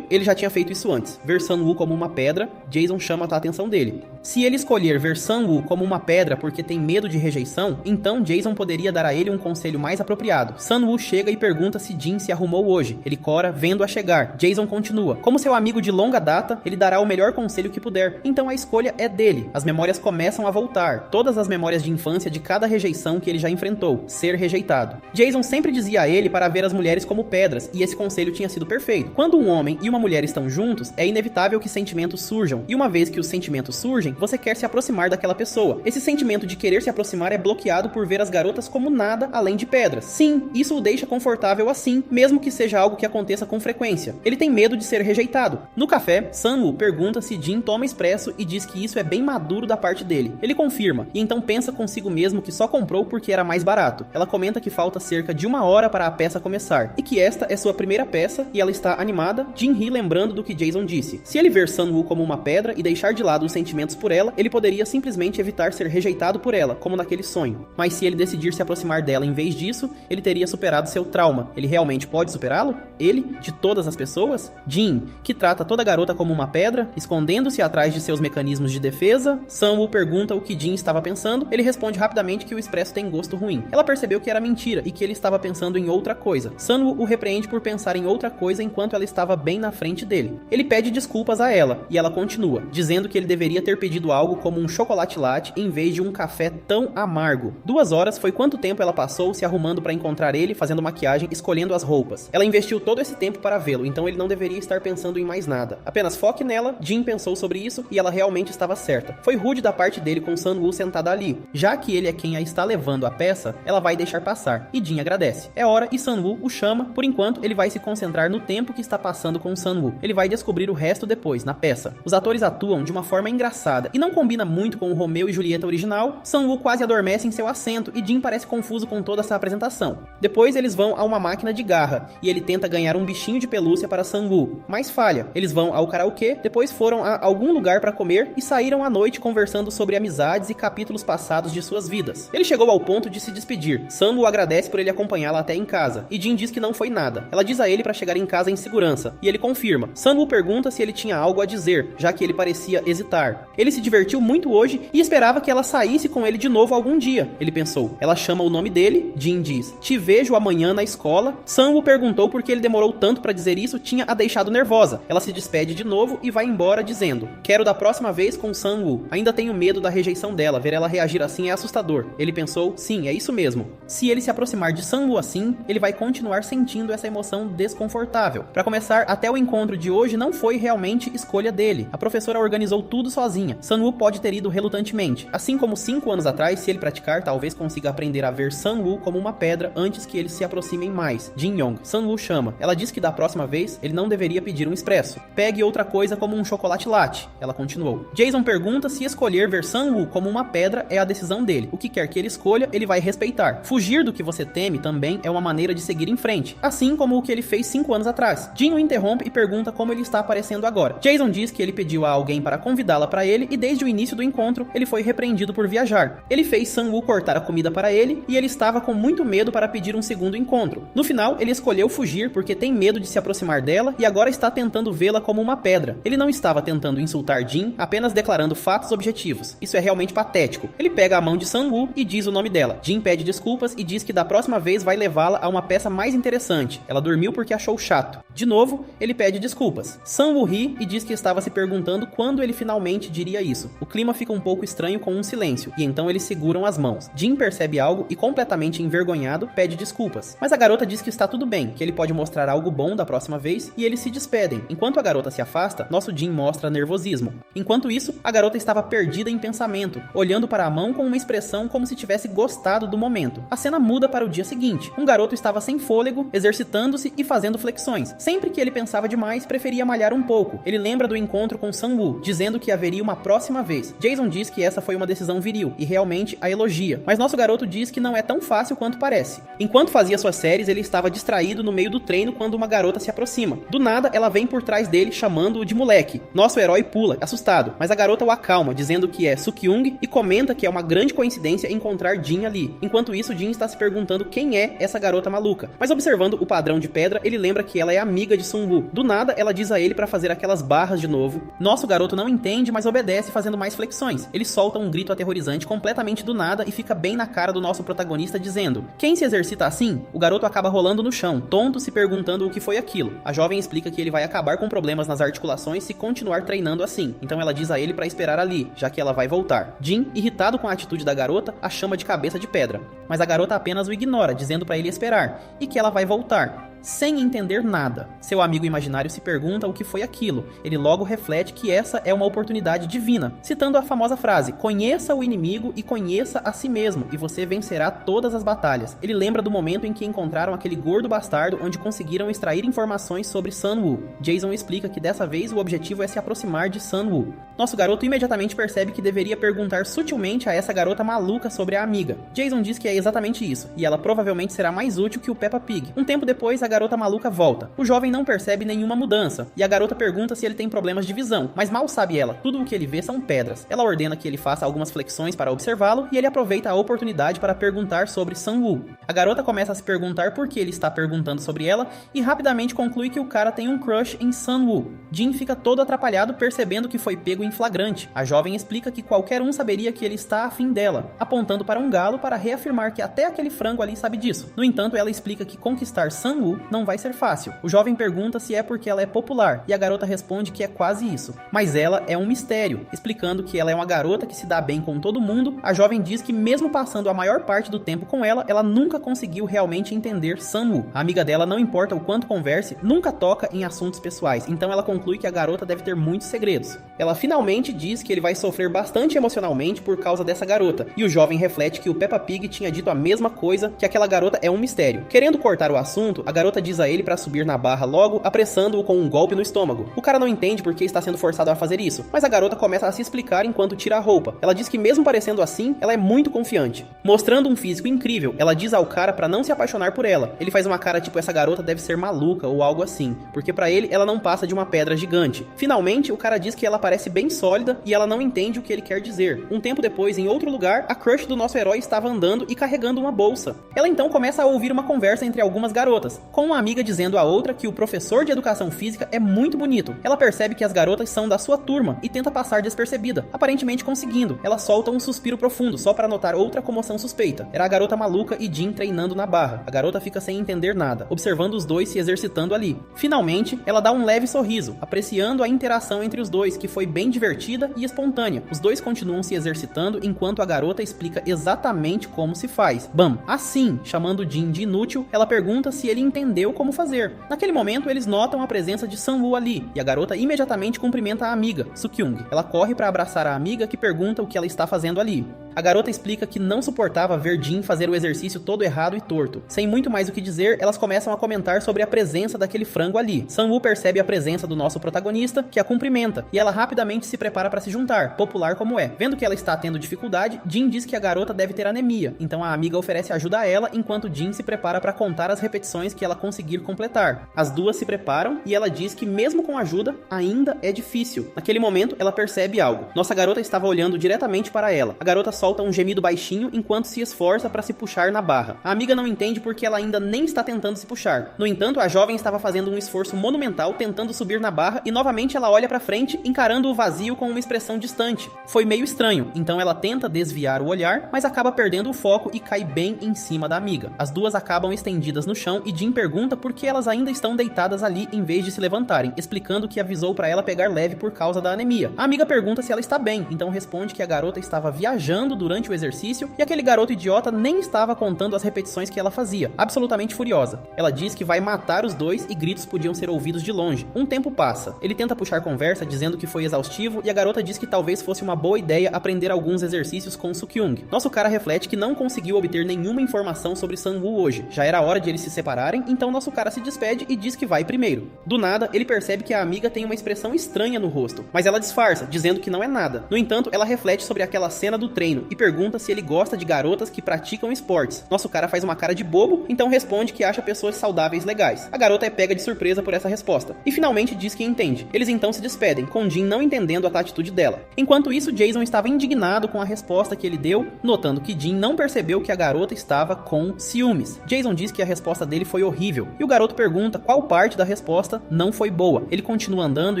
Ele já tinha feito isso antes. Ver Sun-Woo como uma pedra, Jason chama a atenção dele. Se ele escolher ver Sun-Woo como uma pedra porque tem medo de rejeição, então Jason poderia dar a ele um conselho mais apropriado. Sun-Woo chega e pergunta se Jin se arrumou hoje. Ele cora, vendo-a chegar. Jason continua. Como seu amigo de longa data, ele dará o melhor conselho que puder. Então a escolha é dele. As memórias começam a voltar. Todas as memórias de infância de cada rejeição que ele já enfrentou. Ser rejeitado. Jason sempre dizia a ele para ver as mulheres como pedras, e esse conselho tinha sido perfeito. Quando um homem e uma mulher estão juntos, é inevitável que sentimentos surjam. E uma vez que os sentimentos surgem, você quer se aproximar daquela pessoa. Esse sentimento de querer se aproximar é bloqueado por ver as garotas como nada além de pedras. Sim, isso o deixa confortável assim, mesmo que seja algo que aconteça com frequência. Ele tem medo de ser rejeitado. No café, Sun-Woo pergunta se Jin toma expresso e diz que isso é bem maduro da parte dele. Ele confirma, e então pensa consigo mesmo que só comprou porque era mais barato. Ela comenta que falta cerca de 1 hora para a peça começar, e que esta é sua primeira peça, e ela está animada. Jin ri lembrando do que Jason disse. Se ele ver Sun-Woo como uma pedra e deixar de lado os sentimentos por ela, ele poderia simplesmente evitar ser rejeitado por ela, como naquele sonho. Mas se ele decidir se aproximar dela em vez disso, ele teria superado seu trauma. Ele realmente pode superá-lo? Ele, de todas as pessoas? Jin, que trata toda garota como uma pedra, escondendo-se atrás de seus mecanismos de defesa. Sun-Woo pergunta o que Jin estava pensando. Ele responde rapidamente que o expresso tem gosto ruim. Ela percebeu que era mentira e que ele estava pensando em outra coisa. Sun-Woo o repreende por pensar em outra coisa enquanto ela estava bem na frente dele. Ele pede desculpas a ela, e ela continua, dizendo que ele deveria ter pedido algo como um chocolate latte em vez de um café tão amargo. 2 horas foi quanto tempo ela passou se arrumando para encontrar ele, fazendo maquiagem, escolhendo as roupas. Ela investiu todo esse tempo para vê-lo, então ele não deveria estar pensando em mais nada. Apenas foque nela. Jin pensou sobre isso e ela realmente estava certa. Foi rude da parte dele com Sun-Woo sentada ali. Já que ele é quem a está levando a peça, ela vai deixar passar, e Jin agradece. É hora e Sun-Woo o chama. Por enquanto, ele vai se concentrar no tempo que está passando com Sun-Woo. Ele vai descobrir o resto depois, na peça. Os atores atuam de uma forma engraçada e não combina muito com o Romeu e Julieta original. Sun-Woo quase adormece em seu assento e Jin parece confuso com toda essa apresentação. Depois eles vão a uma máquina de garra e ele tenta ganhar um bichinho de pelúcia para Sun-Woo, mas falha. Eles vão ao karaokê, depois foram a algum lugar para comer e saíram à noite conversando sobre amizades e capítulos passados de suas vidas. Ele chegou ao ponto de se despedir. Sun-Woo agradece por ele acompanhá-la até em casa e Jin diz que não foi nada. Ela diz a ele para chegar em casa em segurança e ele confirma. Sun-Woo pergunta se ele tinha algo a dizer, já que ele parecia hesitar. Eles Ele se divertiu muito hoje e esperava que ela saísse com ele de novo algum dia, ele pensou. Ela chama o nome dele, Jin diz, te vejo amanhã na escola. Sang-woo perguntou por que ele demorou tanto pra dizer isso, tinha a deixado nervosa. Ela se despede de novo e vai embora dizendo, quero da próxima vez com Sang-woo. Ainda tenho medo da rejeição dela, ver ela reagir assim é assustador. Ele pensou, sim, é isso mesmo. Se ele se aproximar de Sang-woo assim, ele vai continuar sentindo essa emoção desconfortável. Pra começar, até o encontro de hoje não foi realmente escolha dele. A professora organizou tudo sozinha. Sang-woo pode ter ido relutantemente. Assim como 5 anos atrás, se ele praticar, talvez consiga aprender a ver Sang-woo como uma pedra antes que eles se aproximem mais. Jin-young. Sang-woo chama. Ela diz que da próxima vez, ele não deveria pedir um expresso. Pegue outra coisa como um chocolate latte. Ela continuou. Jason pergunta se escolher ver Sang-woo como uma pedra é a decisão dele. O que quer que ele escolha, ele vai respeitar. Fugir do que você teme também é uma maneira de seguir em frente. Assim como o que ele fez 5 anos atrás. Jin o interrompe e pergunta como ele está aparecendo agora. Jason diz que ele pediu a alguém para convidá-la para ele e desde o início do encontro, ele foi repreendido por viajar. Ele fez Sang-woo cortar a comida para ele e ele estava com muito medo para pedir um segundo encontro. No final, ele escolheu fugir porque tem medo de se aproximar dela e agora está tentando vê-la como uma pedra. Ele não estava tentando insultar Jin, apenas declarando fatos objetivos. Isso é realmente patético. Ele pega a mão de Sang-woo e diz o nome dela. Jin pede desculpas e diz que da próxima vez vai levá-la a uma peça mais interessante. Ela dormiu porque achou chato. De novo, ele pede desculpas. Sang-woo ri e diz que estava se perguntando quando ele finalmente diria isso. O clima fica um pouco estranho com um silêncio, e então eles seguram as mãos. Jin percebe algo e, completamente envergonhado, pede desculpas. Mas a garota diz que está tudo bem, que ele pode mostrar algo bom da próxima vez, e eles se despedem. Enquanto a garota se afasta, nosso Jin mostra nervosismo. Enquanto isso, a garota estava perdida em pensamento, olhando para a mão com uma expressão como se tivesse gostado do momento. A cena muda para o dia seguinte. Um garoto estava sem fôlego, exercitando-se e fazendo flexões. Sempre que ele pensava demais, preferia malhar um pouco. Ele lembra do encontro com Sang-woo, dizendo que haveria uma próxima vez. Jason diz que essa foi uma decisão viril, e realmente a elogia. Mas nosso garoto diz que não é tão fácil quanto parece. Enquanto fazia suas séries, ele estava distraído no meio do treino quando uma garota se aproxima. Do nada, ela vem por trás dele, chamando-o de moleque. Nosso herói pula, assustado, mas a garota o acalma, dizendo que é Suk-young e comenta que é uma grande coincidência encontrar Jin ali. Enquanto isso, Jin está se perguntando quem é essa garota maluca. Mas observando o padrão de pedra, ele lembra que ela é amiga de Sang-woo. Do nada, ela diz a ele para fazer aquelas barras de novo. Nosso garoto não entende, mas obedece fazendo mais flexões. Ele solta um grito aterrorizante completamente do nada e fica bem na cara do nosso protagonista dizendo: quem se exercita assim? O garoto acaba rolando no chão, tonto, se perguntando o que foi aquilo. A jovem explica que ele vai acabar com problemas nas articulações se continuar treinando assim. Então ela diz a ele para esperar ali, já que ela vai voltar. Jin, irritado com a atitude da garota, a chama de cabeça de pedra. Mas a garota apenas o ignora, dizendo para ele esperar, e que ela vai voltar. Sem entender nada. Seu amigo imaginário se pergunta o que foi aquilo. Ele logo reflete que essa é uma oportunidade divina, citando a famosa frase: conheça o inimigo e conheça a si mesmo, e você vencerá todas as batalhas. Ele lembra do momento em que encontraram aquele gordo bastardo onde conseguiram extrair informações sobre Sang-woo. Jason explica que dessa vez o objetivo é se aproximar de Sang-woo. Nosso garoto imediatamente percebe que deveria perguntar sutilmente a essa garota maluca sobre a amiga. Jason diz que é exatamente isso, e ela provavelmente será mais útil que o Peppa Pig. Um tempo depois, a garota maluca volta. O jovem não percebe nenhuma mudança, e a garota pergunta se ele tem problemas de visão, mas mal sabe ela, tudo o que ele vê são pedras. Ela ordena que ele faça algumas flexões para observá-lo, e ele aproveita a oportunidade para perguntar sobre Sang-woo. A garota começa a se perguntar por que ele está perguntando sobre ela, e rapidamente conclui que o cara tem um crush em Sang-woo. Jin fica todo atrapalhado percebendo que foi pego em flagrante. A jovem explica que qualquer um saberia que ele está afim dela, apontando para um galo para reafirmar que até aquele frango ali sabe disso. No entanto, ela explica que conquistar Sang-woo não vai ser fácil. O jovem pergunta se é porque ela é popular, e a garota responde que é quase isso. Mas ela é um mistério, explicando que ela é uma garota que se dá bem com todo mundo. A jovem diz que mesmo passando a maior parte do tempo com ela, ela nunca conseguiu realmente entender Sang-woo. A amiga dela, não importa o quanto converse, nunca toca em assuntos pessoais, então ela conclui que a garota deve ter muitos segredos. Ela finalmente diz que ele vai sofrer bastante emocionalmente por causa dessa garota, e o jovem reflete que o Peppa Pig tinha dito a mesma coisa, que aquela garota é um mistério. Querendo cortar o assunto, a garota diz a ele para subir na barra logo, apressando-o com um golpe no estômago. O cara não entende porque está sendo forçado a fazer isso, mas a garota começa a se explicar enquanto tira a roupa. Ela diz que mesmo parecendo assim, ela é muito confiante. Mostrando um físico incrível, ela diz ao cara para não se apaixonar por ela. Ele faz uma cara tipo, essa garota deve ser maluca ou algo assim, porque para ele ela não passa de uma pedra gigante. Finalmente, o cara diz que ela parece bem sólida e ela não entende o que ele quer dizer. Um tempo depois, em outro lugar, a crush do nosso herói estava andando e carregando uma bolsa. Ela então começa a ouvir uma conversa entre algumas garotas. com uma amiga dizendo à outra que o professor de educação física é muito bonito. Ela percebe que as garotas são da sua turma e tenta passar despercebida, aparentemente conseguindo. Ela solta um suspiro profundo só para notar outra comoção suspeita. Era a garota maluca e Jin treinando na barra. A garota fica sem entender nada, observando os dois se exercitando ali. Finalmente, ela dá um leve sorriso, apreciando a interação entre os dois, que foi bem divertida e espontânea. Os dois continuam se exercitando enquanto a garota explica exatamente como se faz. Bam! Assim, chamando Jin de inútil, ela pergunta se ele entendeu como fazer. Naquele momento, eles notam a presença de Sang-woo ali, e a garota imediatamente cumprimenta a amiga, Soo-kyung. Ela corre para abraçar a amiga, que pergunta o que ela está fazendo ali. A garota explica que não suportava ver Jin fazer o exercício todo errado e torto. Sem muito mais o que dizer, elas começam a comentar sobre a presença daquele frango ali. Sang-woo percebe a presença do nosso protagonista, que a cumprimenta, e ela rapidamente se prepara para se juntar, popular como é. Vendo que ela está tendo dificuldade, Jin diz que a garota deve ter anemia, então a amiga oferece ajuda a ela, enquanto Jin se prepara para contar as repetições que ela conseguir completar. As duas se preparam e ela diz que mesmo com ajuda, ainda é difícil. Naquele momento, ela percebe algo. Nossa garota estava olhando diretamente para ela. A garota solta um gemido baixinho enquanto se esforça para se puxar na barra. A amiga não entende porque ela ainda nem está tentando se puxar. No entanto, a jovem estava fazendo um esforço monumental tentando subir na barra e novamente ela olha para frente, encarando o vazio com uma expressão distante. Foi meio estranho, então ela tenta desviar o olhar, mas acaba perdendo o foco e cai bem em cima da amiga. As duas acabam estendidas no chão e Jin pergunta por que elas ainda estão deitadas ali em vez de se levantarem, explicando que avisou para ela pegar leve por causa da anemia. A amiga pergunta se ela está bem, então responde que a garota estava viajando durante o exercício e aquele garoto idiota nem estava contando as repetições que ela fazia, absolutamente furiosa. Ela diz que vai matar os dois e gritos podiam ser ouvidos de longe. Um tempo passa. Ele tenta puxar conversa dizendo que foi exaustivo e a garota diz que talvez fosse uma boa ideia aprender alguns exercícios com Soo-kyung. Nosso cara reflete que não conseguiu obter nenhuma informação sobre Sang-woo hoje. Já era hora de eles se separarem, então nosso cara se despede e diz que vai primeiro. Do nada, ele percebe que a amiga tem uma expressão estranha no rosto, mas ela disfarça, dizendo que não é nada. No entanto, ela reflete sobre aquela cena do treino e pergunta se ele gosta de garotas que praticam esportes. Nosso cara faz uma cara de bobo, então responde que acha pessoas saudáveis legais. A garota é pega de surpresa por essa resposta e finalmente diz que entende. Eles então se despedem, com Jin não entendendo a atitude dela. Enquanto isso, Jason estava indignado com a resposta que ele deu, notando que Jin não percebeu que a garota estava com ciúmes. Jason diz que a resposta dele foi horrível e o garoto pergunta qual parte da resposta não foi boa. Ele continua andando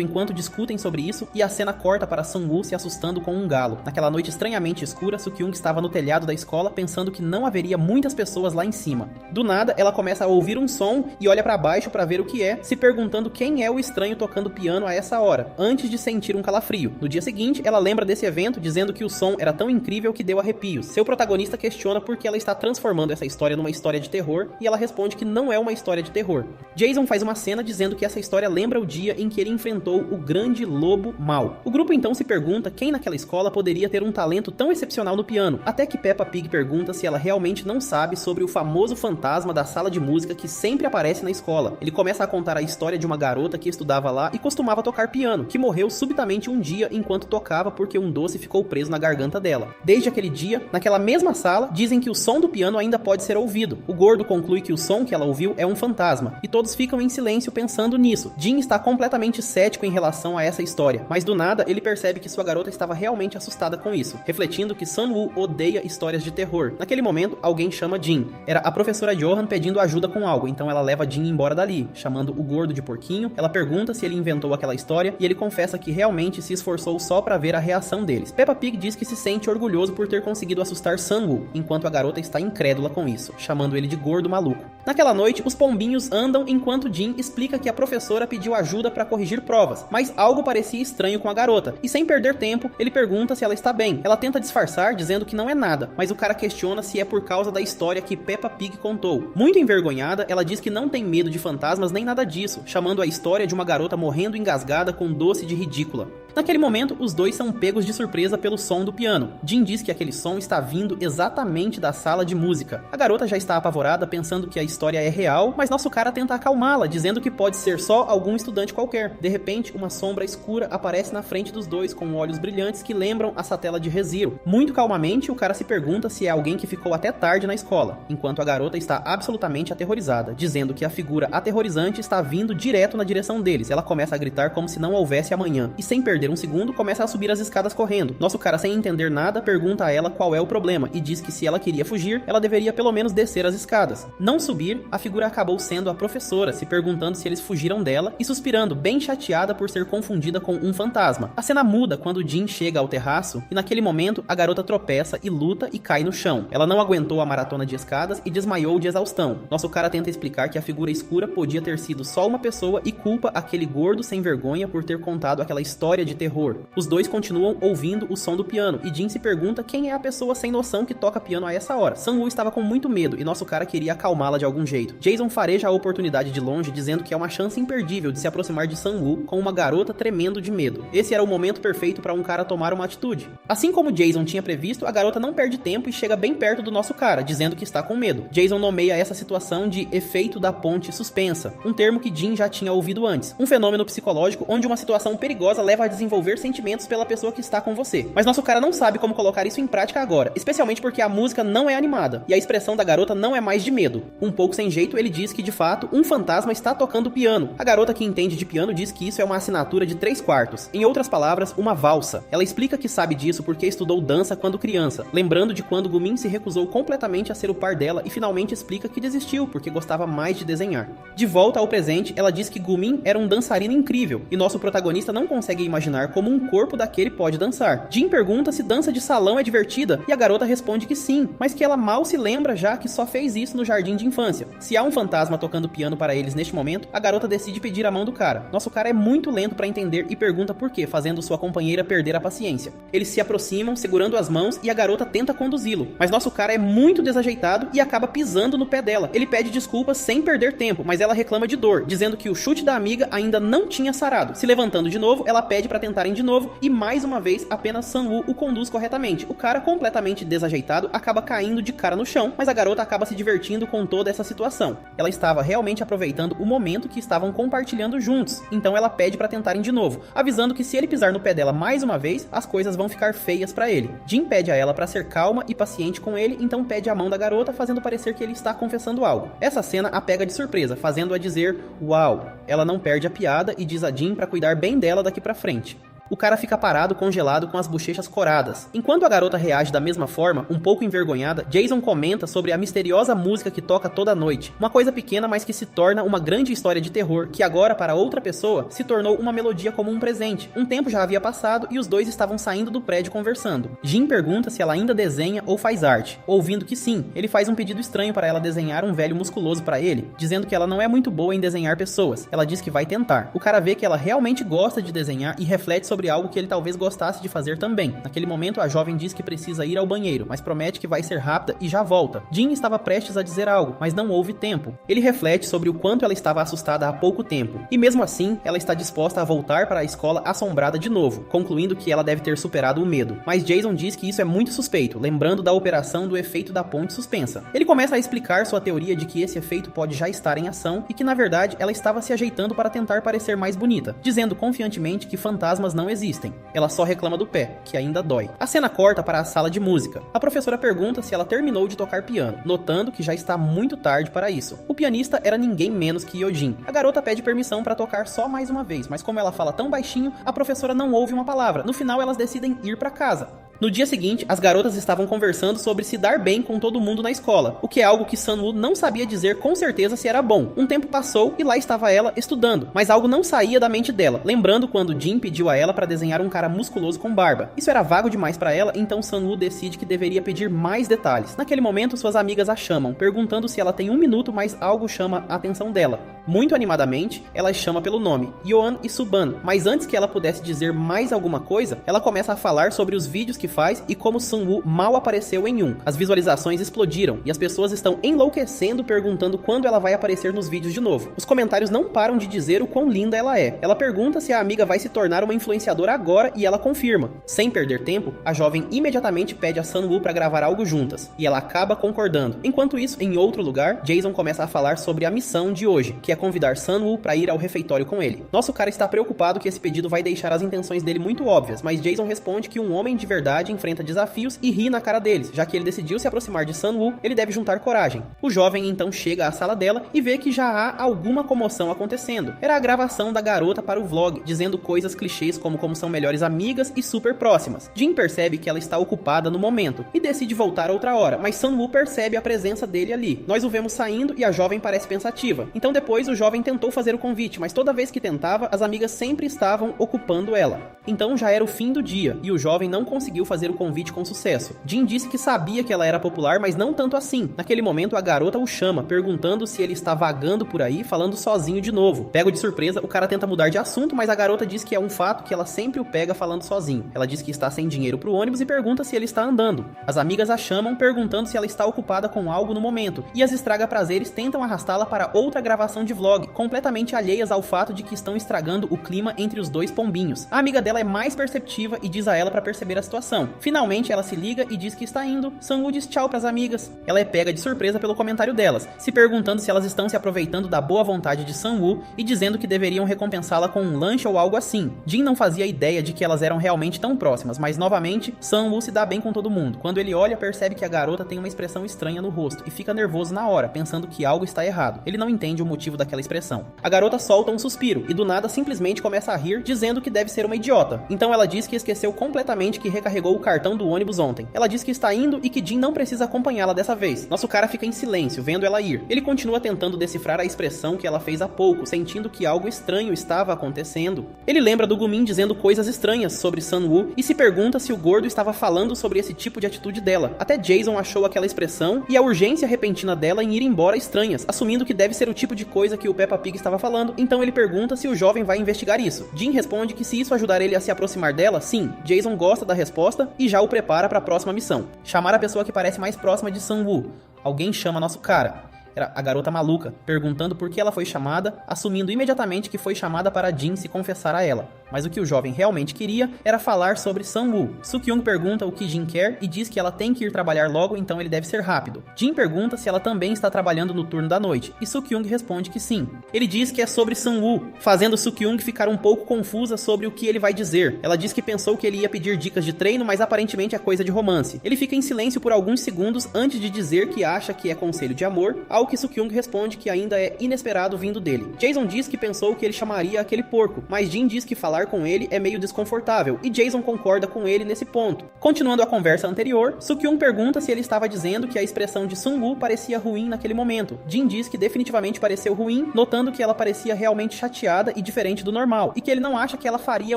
enquanto discutem sobre isso e a cena corta para Sang-woo se assustando com um galo. Naquela noite estranhamente escura, Soo-kyung estava no telhado da escola pensando que não haveria muitas pessoas lá em cima. Do nada, ela começa a ouvir um som e olha para baixo para ver o que é, se perguntando quem é o estranho tocando piano a essa hora, antes de sentir um calafrio. No dia seguinte, ela lembra desse evento, dizendo que o som era tão incrível que deu arrepios. Seu protagonista questiona por que ela está transformando essa história numa história de terror e ela responde que não é uma história de terror. Jason faz uma cena dizendo que essa história lembra o dia em que ele enfrentou o grande lobo mau. O grupo então se pergunta quem naquela escola poderia ter um talento tão excepcional no piano, até que Peppa Pig pergunta se ela realmente não sabe sobre o famoso fantasma da sala de música que sempre aparece na escola. Ele começa a contar a história de uma garota que estudava lá e costumava tocar piano, que morreu subitamente um dia enquanto tocava porque um doce ficou preso na garganta dela. Desde aquele dia, naquela mesma sala, dizem que o som do piano ainda pode ser ouvido. O gordo conclui que o som que ela ouviu é um fantasma, e todos ficam em silêncio pensando nisso. Jin está completamente cético em relação a essa história, mas do nada ele percebe que sua garota estava realmente assustada com isso, refletindo que Sang-woo odeia histórias de terror. Naquele momento, alguém chama Jin. Era a professora Johan pedindo ajuda com algo, então ela leva Jin embora dali, chamando o gordo de porquinho. Ela pergunta se ele inventou aquela história e ele confessa que realmente se esforçou só para ver a reação deles. Peppa Pig diz que se sente orgulhoso por ter conseguido assustar Sang-woo, enquanto a garota está incrédula com isso, chamando ele de gordo maluco. Naquela noite, os pombinhos andam enquanto Jin explica que a professora pediu ajuda para corrigir provas, mas algo parecia estranho com a garota, e sem perder tempo, ele pergunta se ela está bem. Ela tenta disfarçar, dizendo que não é nada, mas o cara questiona se é por causa da história que Peppa Pig contou. Muito envergonhada, ela diz que não tem medo de fantasmas nem nada disso, chamando a história de uma garota morrendo engasgada com doce de ridícula. Naquele momento, os dois são pegos de surpresa pelo som do piano. Jin diz que aquele som está vindo exatamente da sala de música. A garota já está apavorada, pensando que a história é real, mas nosso cara tenta acalmá-la, dizendo que pode ser só algum estudante qualquer. De repente, uma sombra escura aparece na frente dos dois, com olhos brilhantes que lembram a Satela de ReZero. Muito calmamente, o cara se pergunta se é alguém que ficou até tarde na escola, enquanto a garota está absolutamente aterrorizada, dizendo que a figura aterrorizante está vindo direto na direção deles. Ela começa a gritar como se não houvesse amanhã, e sem perder perder um segundo, começa a subir as escadas correndo. Nosso cara, sem entender nada, pergunta a ela qual é o problema e diz que se ela queria fugir, ela deveria pelo menos descer as escadas. Não subir, a figura acabou sendo a professora, se perguntando se eles fugiram dela e suspirando, bem chateada por ser confundida com um fantasma. A cena muda quando Jin chega ao terraço e naquele momento a garota tropeça e luta e cai no chão. Ela não aguentou a maratona de escadas e desmaiou de exaustão. Nosso cara tenta explicar que a figura escura podia ter sido só uma pessoa e culpa aquele gordo sem vergonha por ter contado aquela história de terror. Os dois continuam ouvindo o som do piano e Jin se pergunta quem é a pessoa sem noção que toca piano a essa hora. Sang-woo estava com muito medo e nosso cara queria acalmá-la de algum jeito. Jason fareja a oportunidade de longe, dizendo que é uma chance imperdível de se aproximar de Sang-woo com uma garota tremendo de medo. Esse era o momento perfeito para um cara tomar uma atitude. Assim como Jason tinha previsto, a garota não perde tempo e chega bem perto do nosso cara, dizendo que está com medo. Jason nomeia essa situação de efeito da ponte suspensa, um termo que Jin já tinha ouvido antes. Um fenômeno psicológico onde uma situação perigosa leva a desenvolver sentimentos pela pessoa que está com você. Mas nosso cara não sabe como colocar isso em prática agora, especialmente porque a música não é animada e a expressão da garota não é mais de medo. Um pouco sem jeito, ele diz que de fato um fantasma está tocando piano. A garota que entende de piano diz que isso é uma assinatura de 3/4. Em outras palavras, uma valsa. Ela explica que sabe disso porque estudou dança quando criança, lembrando de quando Gumin se recusou completamente a ser o par dela e finalmente explica que desistiu porque gostava mais de desenhar. De volta ao presente, ela diz que Gumin era um dançarino incrível e nosso protagonista não consegue imaginar como um corpo daquele pode dançar. Jin pergunta se dança de salão é divertida e a garota responde que sim, mas que ela mal se lembra já que só fez isso no jardim de infância. Se há um fantasma tocando piano para eles neste momento, a garota decide pedir a mão do cara. Nosso cara é muito lento para entender e pergunta por quê, fazendo sua companheira perder a paciência. Eles se aproximam, segurando as mãos e a garota tenta conduzi-lo, mas nosso cara é muito desajeitado e acaba pisando no pé dela. Ele pede desculpas sem perder tempo, mas ela reclama de dor, dizendo que o chute da amiga ainda não tinha sarado. Se levantando de novo, ela pede para tentarem de novo e mais uma vez apenas Sang-woo o conduz corretamente. O cara, completamente desajeitado, acaba caindo de cara no chão, mas a garota acaba se divertindo com toda essa situação. Ela estava realmente aproveitando o momento que estavam compartilhando juntos, então ela pede para tentarem de novo, avisando que se ele pisar no pé dela mais uma vez, as coisas vão ficar feias para ele. Jin pede a ela para ser calma e paciente com ele, então pede a mão da garota, fazendo parecer que ele está confessando algo. Essa cena a pega de surpresa, fazendo-a dizer uau. Ela não perde a piada e diz a Jin para cuidar bem dela daqui pra frente. O cara fica parado, congelado, com as bochechas coradas. Enquanto a garota reage da mesma forma, um pouco envergonhada, Jason comenta sobre a misteriosa música que toca toda noite. Uma coisa pequena, mas que se torna uma grande história de terror, que agora, para outra pessoa, se tornou uma melodia como um presente. Um tempo já havia passado e os dois estavam saindo do prédio conversando. Jin pergunta se ela ainda desenha ou faz arte. Ouvindo que sim, ele faz um pedido estranho para ela desenhar um velho musculoso para ele, dizendo que ela não é muito boa em desenhar pessoas. Ela diz que vai tentar. O cara vê que ela realmente gosta de desenhar e reflete sobre algo que ele talvez gostasse de fazer também. Naquele momento, a jovem diz que precisa ir ao banheiro, mas promete que vai ser rápida e já volta. Jin estava prestes a dizer algo, mas não houve tempo. Ele reflete sobre o quanto ela estava assustada há pouco tempo, e mesmo assim, ela está disposta a voltar para a escola assombrada de novo, concluindo que ela deve ter superado o medo. Mas Jason diz que isso é muito suspeito, lembrando da operação do efeito da ponte suspensa. Ele começa a explicar sua teoria de que esse efeito pode já estar em ação e que, na verdade, ela estava se ajeitando para tentar parecer mais bonita, dizendo confiantemente que fantasmas não existem. Ela só reclama do pé, que ainda dói. A cena corta para a sala de música. A professora pergunta se ela terminou de tocar piano, notando que já está muito tarde para isso. O pianista era ninguém menos que Yojin. A garota pede permissão para tocar só mais uma vez, mas como ela fala tão baixinho, a professora não ouve uma palavra. No final, elas decidem ir para casa. No dia seguinte, as garotas estavam conversando sobre se dar bem com todo mundo na escola, o que é algo que Sang-woo não sabia dizer com certeza se era bom. Um tempo passou e lá estava ela estudando, mas algo não saía da mente dela, lembrando quando Jin pediu a ela para desenhar um cara musculoso com barba. Isso era vago demais para ela, então Sang-woo decide que deveria pedir mais detalhes. Naquele momento, suas amigas a chamam, perguntando se ela tem 1 minuto, mas algo chama a atenção dela. Muito animadamente, ela chama pelo nome, Yoan e Suban, mas antes que ela pudesse dizer mais alguma coisa, ela começa a falar sobre os vídeos que faz e como Sang-woo mal apareceu em um. As visualizações explodiram e as pessoas estão enlouquecendo perguntando quando ela vai aparecer nos vídeos de novo. Os comentários não param de dizer o quão linda ela é. Ela pergunta se a amiga vai se tornar uma influenciadora agora e ela confirma. Sem perder tempo, a jovem imediatamente pede a Sang-woo para gravar algo juntas e ela acaba concordando. Enquanto isso, em outro lugar, Jason começa a falar sobre a missão de hoje, que que é convidar Sun-woo para ir ao refeitório com ele. Nosso cara está preocupado que esse pedido vai deixar as intenções dele muito óbvias, mas Jason responde que um homem de verdade enfrenta desafios e ri na cara deles, já que ele decidiu se aproximar de Sun-woo, ele deve juntar coragem. O jovem então chega à sala dela e vê que já há alguma comoção acontecendo. Era a gravação da garota para o vlog, dizendo coisas clichês como são melhores amigas e super próximas. Jin percebe que ela está ocupada no momento e decide voltar outra hora, mas Sun-woo percebe a presença dele ali. Nós o vemos saindo e a jovem parece pensativa. Então depois o jovem tentou fazer o convite, mas toda vez que tentava, as amigas sempre estavam ocupando ela. Então já era o fim do dia e o jovem não conseguiu fazer o convite com sucesso. Jin disse que sabia que ela era popular, mas não tanto assim. Naquele momento a garota o chama, perguntando se ele está vagando por aí, falando sozinho de novo. Pego de surpresa, o cara tenta mudar de assunto, mas a garota diz que é um fato que ela sempre o pega falando sozinho. Ela diz que está sem dinheiro pro ônibus e pergunta se ele está andando. As amigas a chamam, perguntando se ela está ocupada com algo no momento, e as estraga-prazeres tentam arrastá-la para outra gravação de vlog, completamente alheias ao fato de que estão estragando o clima entre os dois pombinhos. A amiga dela é mais perceptiva e diz a ela para perceber a situação. Finalmente ela se liga e diz que está indo. Sun-woo diz tchau pras amigas. Ela é pega de surpresa pelo comentário delas, se perguntando se elas estão se aproveitando da boa vontade de Sun-woo e dizendo que deveriam recompensá-la com um lanche ou algo assim. Jin não fazia ideia de que elas eram realmente tão próximas, mas novamente, Sun-woo se dá bem com todo mundo. Quando ele olha, percebe que a garota tem uma expressão estranha no rosto e fica nervoso na hora, pensando que algo está errado. Ele não entende o motivo daquela expressão. A garota solta um suspiro e do nada simplesmente começa a rir, dizendo que deve ser uma idiota. Então ela diz que esqueceu completamente que recarregou o cartão do ônibus ontem. Ela diz que está indo e que Jin não precisa acompanhá-la dessa vez. Nosso cara fica em silêncio, vendo ela ir. Ele continua tentando decifrar a expressão que ela fez há pouco, sentindo que algo estranho estava acontecendo. Ele lembra do Gumin dizendo coisas estranhas sobre Sun-woo e se pergunta se o gordo estava falando sobre esse tipo de atitude dela. Até Jason achou aquela expressão e a urgência repentina dela em ir embora estranhas, assumindo que deve ser o tipo de coisa que o Peppa Pig estava falando, então ele pergunta se o jovem vai investigar isso. Jin responde que se isso ajudar ele a se aproximar dela, sim. Jason gosta da resposta e já o prepara para a próxima missão. Chamar a pessoa que parece mais próxima de Sun-woo. Alguém chama nosso cara. Era a garota maluca, perguntando por que ela foi chamada, assumindo imediatamente que foi chamada para Jin se confessar a ela. Mas o que o jovem realmente queria era falar sobre Sun-woo. Soo-kyung pergunta o que Jin quer e diz que ela tem que ir trabalhar logo, então ele deve ser rápido. Jin pergunta se ela também está trabalhando no turno da noite, e Soo-kyung responde que sim. Ele diz que é sobre Sun-woo, fazendo Soo-kyung ficar um pouco confusa sobre o que ele vai dizer. Ela diz que pensou que ele ia pedir dicas de treino, mas aparentemente é coisa de romance. Ele fica em silêncio por alguns segundos antes de dizer que acha que é conselho de amor, ao que Soo-kyung responde que ainda é inesperado vindo dele. Jason diz que pensou que ele chamaria aquele porco, mas Jin diz que falar com ele é meio desconfortável, e Jason concorda com ele nesse ponto. Continuando a conversa anterior, Soo-kyung pergunta se ele estava dizendo que a expressão de Sun-woo parecia ruim naquele momento. Jin diz que definitivamente pareceu ruim, notando que ela parecia realmente chateada e diferente do normal, e que ele não acha que ela faria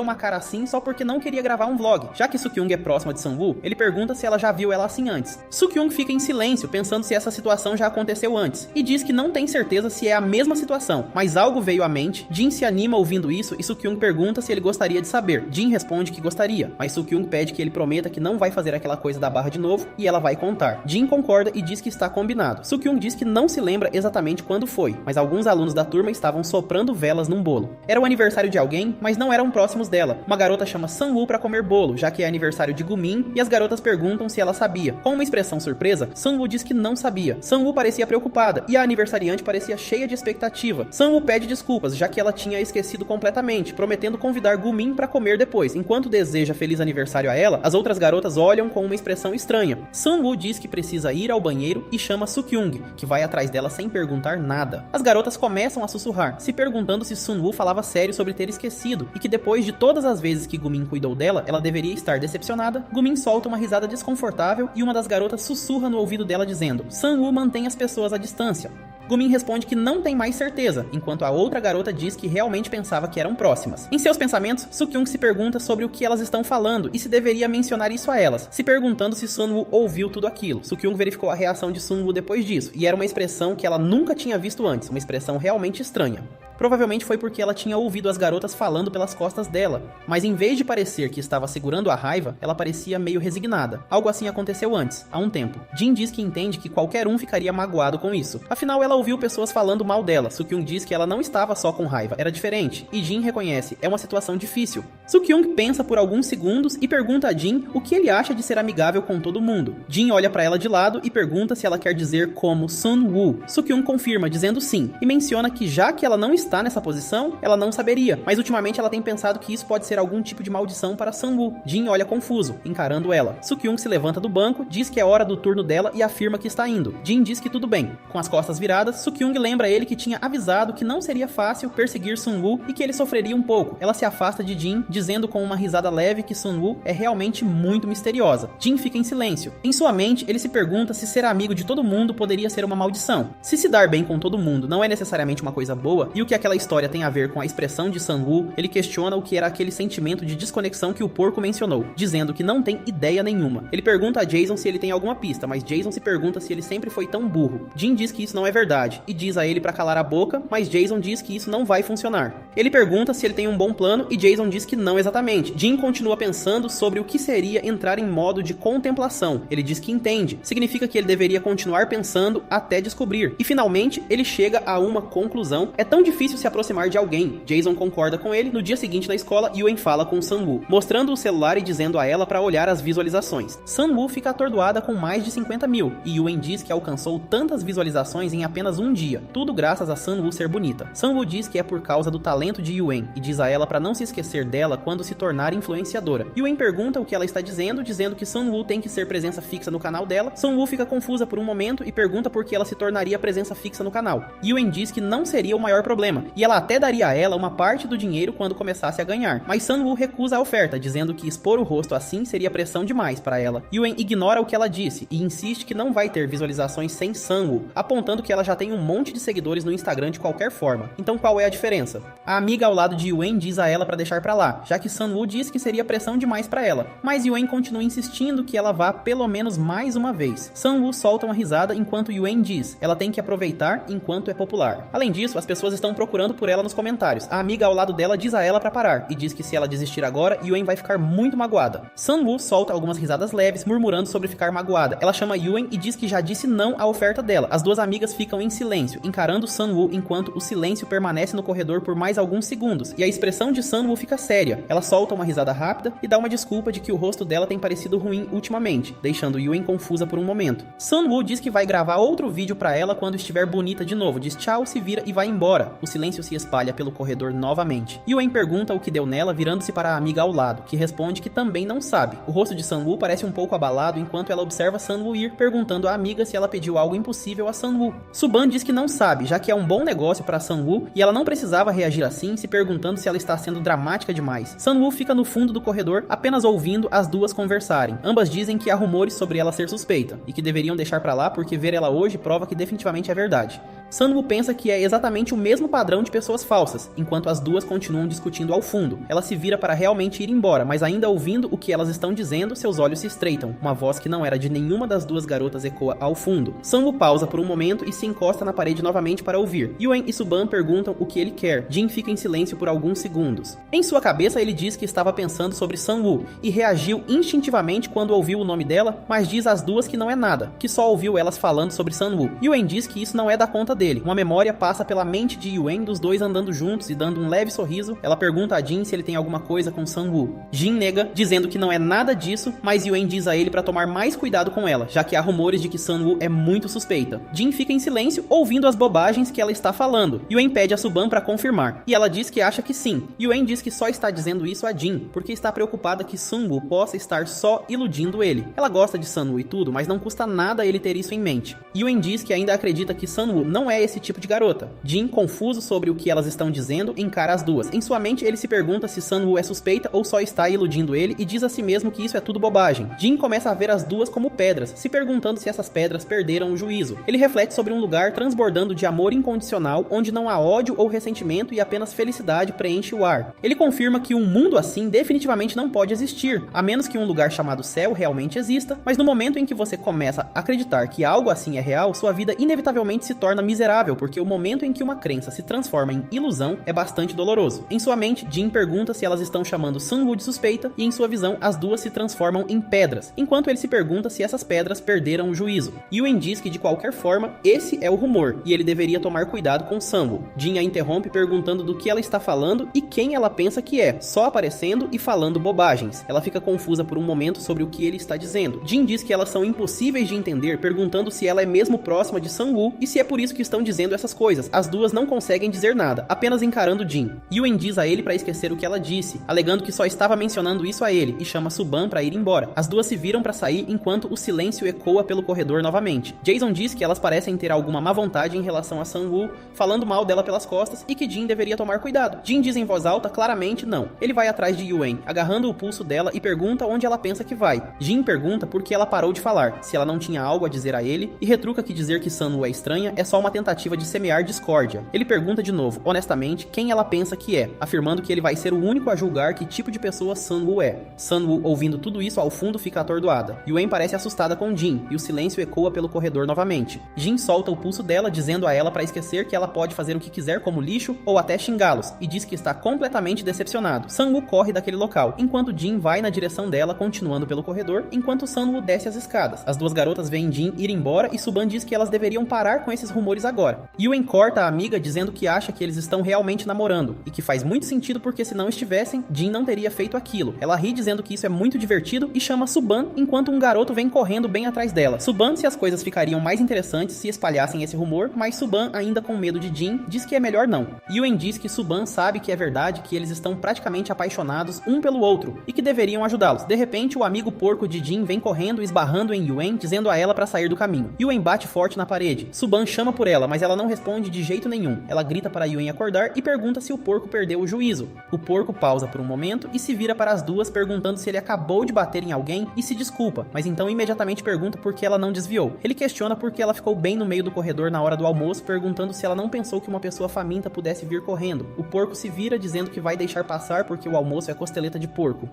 uma cara assim só porque não queria gravar um vlog. Já que Soo-kyung é próxima de Sun-woo, ele pergunta se ela já viu ela assim antes. Soo-kyung fica em silêncio, pensando se essa situação já aconteceu antes, e diz que não tem certeza se é a mesma situação, mas algo veio à mente. Jin se anima ouvindo isso e Soo-kyung pergunta se ele gostaria de saber. Jin responde que gostaria, mas Soo-kyung pede que ele prometa que não vai fazer aquela coisa da barra de novo e ela vai contar. Jin concorda e diz que está combinado. Soo-kyung diz que não se lembra exatamente quando foi, mas alguns alunos da turma estavam soprando velas num bolo. Era o aniversário de alguém, mas não eram próximos dela. Uma garota chama Sun-woo para comer bolo, já que é aniversário de Gumin, e as garotas perguntam se ela sabia. Com uma expressão surpresa, Sun-woo diz que não sabia. Sun-woo parecia preocupada e a aniversariante parecia cheia de expectativa. Sun-woo pede desculpas, já que ela tinha esquecido completamente, prometendo convidar Gumin para comer depois. Enquanto deseja feliz aniversário a ela, as outras garotas olham com uma expressão estranha. Sun-woo diz que precisa ir ao banheiro e chama Soo-kyung, que vai atrás dela sem perguntar nada. As garotas começam a sussurrar, se perguntando se Sun-woo falava sério sobre ter esquecido, e que depois de todas as vezes que Gumin cuidou dela, ela deveria estar decepcionada. Gumin solta uma risada desconfortável e uma das garotas sussurra no ouvido dela dizendo: Sun-woo mantém as pessoas à distância. Gumin responde que não tem mais certeza, enquanto a outra garota diz que realmente pensava que eram próximas. Em seus pensamentos, Soo-kyung se pergunta sobre o que elas estão falando e se deveria mencionar isso a elas, se perguntando se Sun-woo ouviu tudo aquilo. Soo-kyung verificou a reação de Sun-woo depois disso, e era uma expressão que ela nunca tinha visto antes, uma expressão realmente estranha. Provavelmente foi porque ela tinha ouvido as garotas falando pelas costas dela, mas em vez de parecer que estava segurando a raiva, ela parecia meio resignada. Algo assim aconteceu antes, há um tempo. Jin diz que entende que qualquer um ficaria magoado com isso. Afinal, ela ouviu pessoas falando mal dela. Soo-kyung diz que ela não estava só com raiva, era diferente. E Jin reconhece, é uma situação difícil. Soo-kyung pensa por alguns segundos e pergunta a Jin o que ele acha de ser amigável com todo mundo. Jin olha pra ela de lado e pergunta se ela quer dizer como Sun-woo. Soo-kyung confirma, dizendo sim, e menciona que já que ela não está nessa posição, ela não saberia, mas ultimamente ela tem pensado que isso pode ser algum tipo de maldição para Sun-woo. Jin olha confuso, encarando ela. Soo-kyung se levanta do banco, diz que é hora do turno dela e afirma que está indo. Jin diz que tudo bem. Com as costas viradas, Soo-kyung lembra ele que tinha avisado que não seria fácil perseguir Sun-woo e que ele sofreria um pouco. Ela se afasta de Jin, dizendo com uma risada leve que Sun-woo é realmente muito misteriosa. Jin fica em silêncio. Em sua mente, ele se pergunta se ser amigo de todo mundo poderia ser uma maldição. Se dar bem com todo mundo não é necessariamente uma coisa boa, e o que aquela história tem a ver com a expressão de Sun-woo, ele questiona o que era aquele sentimento de desconexão que o porco mencionou, dizendo que não tem ideia nenhuma. Ele pergunta a Jason se ele tem alguma pista, mas Jason se pergunta se ele sempre foi tão burro. Jin diz que isso não é verdade, e diz a ele pra calar a boca, mas Jason diz que isso não vai funcionar. Ele pergunta se ele tem um bom plano, e Jason diz que não exatamente. Jin continua pensando sobre o que seria entrar em modo de contemplação. Ele diz que entende, significa que ele deveria continuar pensando até descobrir. E finalmente, ele chega a uma conclusão. É tão difícil se aproximar de alguém. Jason concorda com ele. No dia seguinte na escola, Yuen fala com Sun-woo, mostrando o celular e dizendo a ela para olhar as visualizações. Sun-woo fica atordoada com mais de 50 mil, e Yuen diz que alcançou tantas visualizações em apenas um dia, tudo graças a Sun-woo ser bonita. Sun-woo diz que é por causa do talento de Yuen, e diz a ela para não se esquecer dela quando se tornar influenciadora. Yuen pergunta o que ela está dizendo que Sun-woo tem que ser presença fixa no canal dela. Sun-woo fica confusa por um momento e pergunta por que ela se tornaria presença fixa no canal. Yuen diz que não seria o maior problema, e ela até daria a ela uma parte do dinheiro quando começasse a ganhar, mas Sun-woo recusa a oferta, dizendo que expor o rosto assim seria pressão demais para ela. Yuen ignora o que ela disse e insiste que não vai ter visualizações sem Sun-woo, apontando que ela já tem um monte de seguidores no Instagram de qualquer forma. Então qual é a diferença? A amiga ao lado de Yuen diz a ela para deixar pra lá, já que Sun-woo diz que seria pressão demais para ela, mas Yuen continua insistindo que ela vá pelo menos mais uma vez. Sun-woo solta uma risada enquanto Yuen diz, ela tem que aproveitar enquanto é popular. Além disso, as pessoas estão procurando por ela nos comentários. A amiga ao lado dela diz a ela pra parar, e diz que se ela desistir agora, Yuen vai ficar muito magoada. Sun-woo solta algumas risadas leves, murmurando sobre ficar magoada. Ela chama Yuen e diz que já disse não à oferta dela. As duas amigas ficam em silêncio, encarando Sun-woo enquanto o silêncio permanece no corredor por mais alguns segundos, e a expressão de Sun-woo fica séria. Ela solta uma risada rápida e dá uma desculpa de que o rosto dela tem parecido ruim ultimamente, deixando Yuen confusa por um momento. Sun-woo diz que vai gravar outro vídeo pra ela quando estiver bonita de novo, diz tchau, se vira e vai embora. O silêncio se espalha pelo corredor novamente. Yuen pergunta o que deu nela, virando-se para a amiga ao lado, que responde que também não sabe. O rosto de Sun-woo parece um pouco abalado enquanto ela observa Sun-woo ir, perguntando à amiga se ela pediu algo impossível a Sun-woo. Suban diz que não sabe, já que é um bom negócio para Sun-woo e ela não precisava reagir assim, se perguntando se ela está sendo dramática demais. Sun-woo fica no fundo do corredor, apenas ouvindo as duas conversarem. Ambas dizem que há rumores sobre ela ser suspeita e que deveriam deixar pra lá porque ver ela hoje prova que definitivamente é verdade. Sun-woo pensa que é exatamente o mesmo padrão de pessoas falsas, enquanto as duas continuam discutindo ao fundo. Ela se vira para realmente ir embora, mas ainda ouvindo o que elas estão dizendo, seus olhos se estreitam. Uma voz que não era de nenhuma das duas garotas ecoa ao fundo. Sun-woo pausa por um momento e se encosta na parede novamente para ouvir. Yuen e Suban perguntam o que ele quer. Jin fica em silêncio por alguns segundos. Em sua cabeça, ele diz que estava pensando sobre Sun-woo e reagiu instintivamente quando ouviu o nome dela, mas diz às duas que não é nada, que só ouviu elas falando sobre Sun-woo. Yuen diz que isso não é da conta dele. Uma memória passa pela mente de Yuen dos dois andando juntos e dando um leve sorriso. Ela pergunta a Jin se ele tem alguma coisa com Sun-woo. Jin nega, dizendo que não é nada disso, mas Yuen diz a ele para tomar mais cuidado com ela, já que há rumores de que Sun-woo é muito suspeita. Jin fica em silêncio, ouvindo as bobagens que ela está falando. Yuen pede a Suban para confirmar, e ela diz que acha que sim. Yuen diz que só está dizendo isso a Jin, porque está preocupada que Sun-woo possa estar só iludindo ele. Ela gosta de Sun-woo e tudo, mas não custa nada ele ter isso em mente. Yuen diz que ainda acredita que Sun-woo não é esse tipo de garota. Jin, confuso sobre o que elas estão dizendo, encara as duas. Em sua mente, ele se pergunta se Sun-woo é suspeita ou só está iludindo ele e diz a si mesmo que isso é tudo bobagem. Jin começa a ver as duas como pedras, se perguntando se essas pedras perderam o juízo. Ele reflete sobre um lugar transbordando de amor incondicional, onde não há ódio ou ressentimento e apenas felicidade preenche o ar. Ele confirma que um mundo assim definitivamente não pode existir, a menos que um lugar chamado céu realmente exista, mas no momento em que você começa a acreditar que algo assim é real, sua vida inevitavelmente se torna miserável porque o momento em que uma crença se transforma em ilusão é bastante doloroso. Em sua mente, Jin pergunta se elas estão chamando Sang-woo de suspeita e em sua visão as duas se transformam em pedras, enquanto ele se pergunta se essas pedras perderam o juízo. Yuen diz que de qualquer forma, esse é o rumor e ele deveria tomar cuidado com Sang-woo. Jin a interrompe perguntando do que ela está falando e quem ela pensa que é, só aparecendo e falando bobagens. Ela fica confusa por um momento sobre o que ele está dizendo. Jin diz que elas são impossíveis de entender, perguntando se ela é mesmo próxima de Sang-woo e se é por isso que estão dizendo essas coisas. As duas não conseguem dizer nada, apenas encarando Jin. Yuen diz a ele para esquecer o que ela disse, alegando que só estava mencionando isso a ele e chama Suban para ir embora. As duas se viram para sair enquanto o silêncio ecoa pelo corredor novamente. Jason diz que elas parecem ter alguma má vontade em relação a Sang-woo, falando mal dela pelas costas e que Jin deveria tomar cuidado. Jin diz em voz alta claramente não. Ele vai atrás de Yuen, agarrando o pulso dela e pergunta onde ela pensa que vai. Jin pergunta por que ela parou de falar, se ela não tinha algo a dizer a ele, e retruca que dizer que Sang-woo é estranha é só uma tentativa de semear discórdia. Ele pergunta de novo, honestamente, quem ela pensa que é, afirmando que ele vai ser o único a julgar que tipo de pessoa Sang-woo é. Sang-woo, ouvindo tudo isso ao fundo, fica atordoada. Yuen parece assustada com Jin, e o silêncio ecoa pelo corredor novamente. Jin solta o pulso dela, dizendo a ela para esquecer que ela pode fazer o que quiser como lixo ou até xingá-los, e diz que está completamente decepcionado. Sang-woo corre daquele local, enquanto Jin vai na direção dela, continuando pelo corredor, enquanto Sang-woo desce as escadas. As duas garotas veem Jin ir embora e Suban diz que elas deveriam parar com esses rumores agora. Yuen corta a amiga dizendo que acha que eles estão realmente namorando, e que faz muito sentido porque se não estivessem, Jin não teria feito aquilo. Ela ri dizendo que isso é muito divertido e chama Suban enquanto um garoto vem correndo bem atrás dela. Suban se as coisas ficariam mais interessantes se espalhassem esse rumor, mas Suban, ainda com medo de Jin, diz que é melhor não. Yuen diz que Suban sabe que é verdade, que eles estão praticamente apaixonados um pelo outro e que deveriam ajudá-los. De repente, o amigo porco de Jin vem correndo, esbarrando em Yuen, dizendo a ela para sair do caminho. Yuen bate forte na parede. Suban chama por ela, mas ela não responde de jeito nenhum. Ela grita para Yuen acordar e pergunta se o porco perdeu o juízo. O porco pausa por um momento e se vira para as duas, perguntando se ele acabou de bater em alguém e se desculpa, mas então imediatamente pergunta por que ela não desviou. Ele questiona por que ela ficou bem no meio do corredor na hora do almoço, perguntando se ela não pensou que uma pessoa faminta pudesse vir correndo. O porco se vira dizendo que vai deixar passar porque o almoço é costeleta de porco.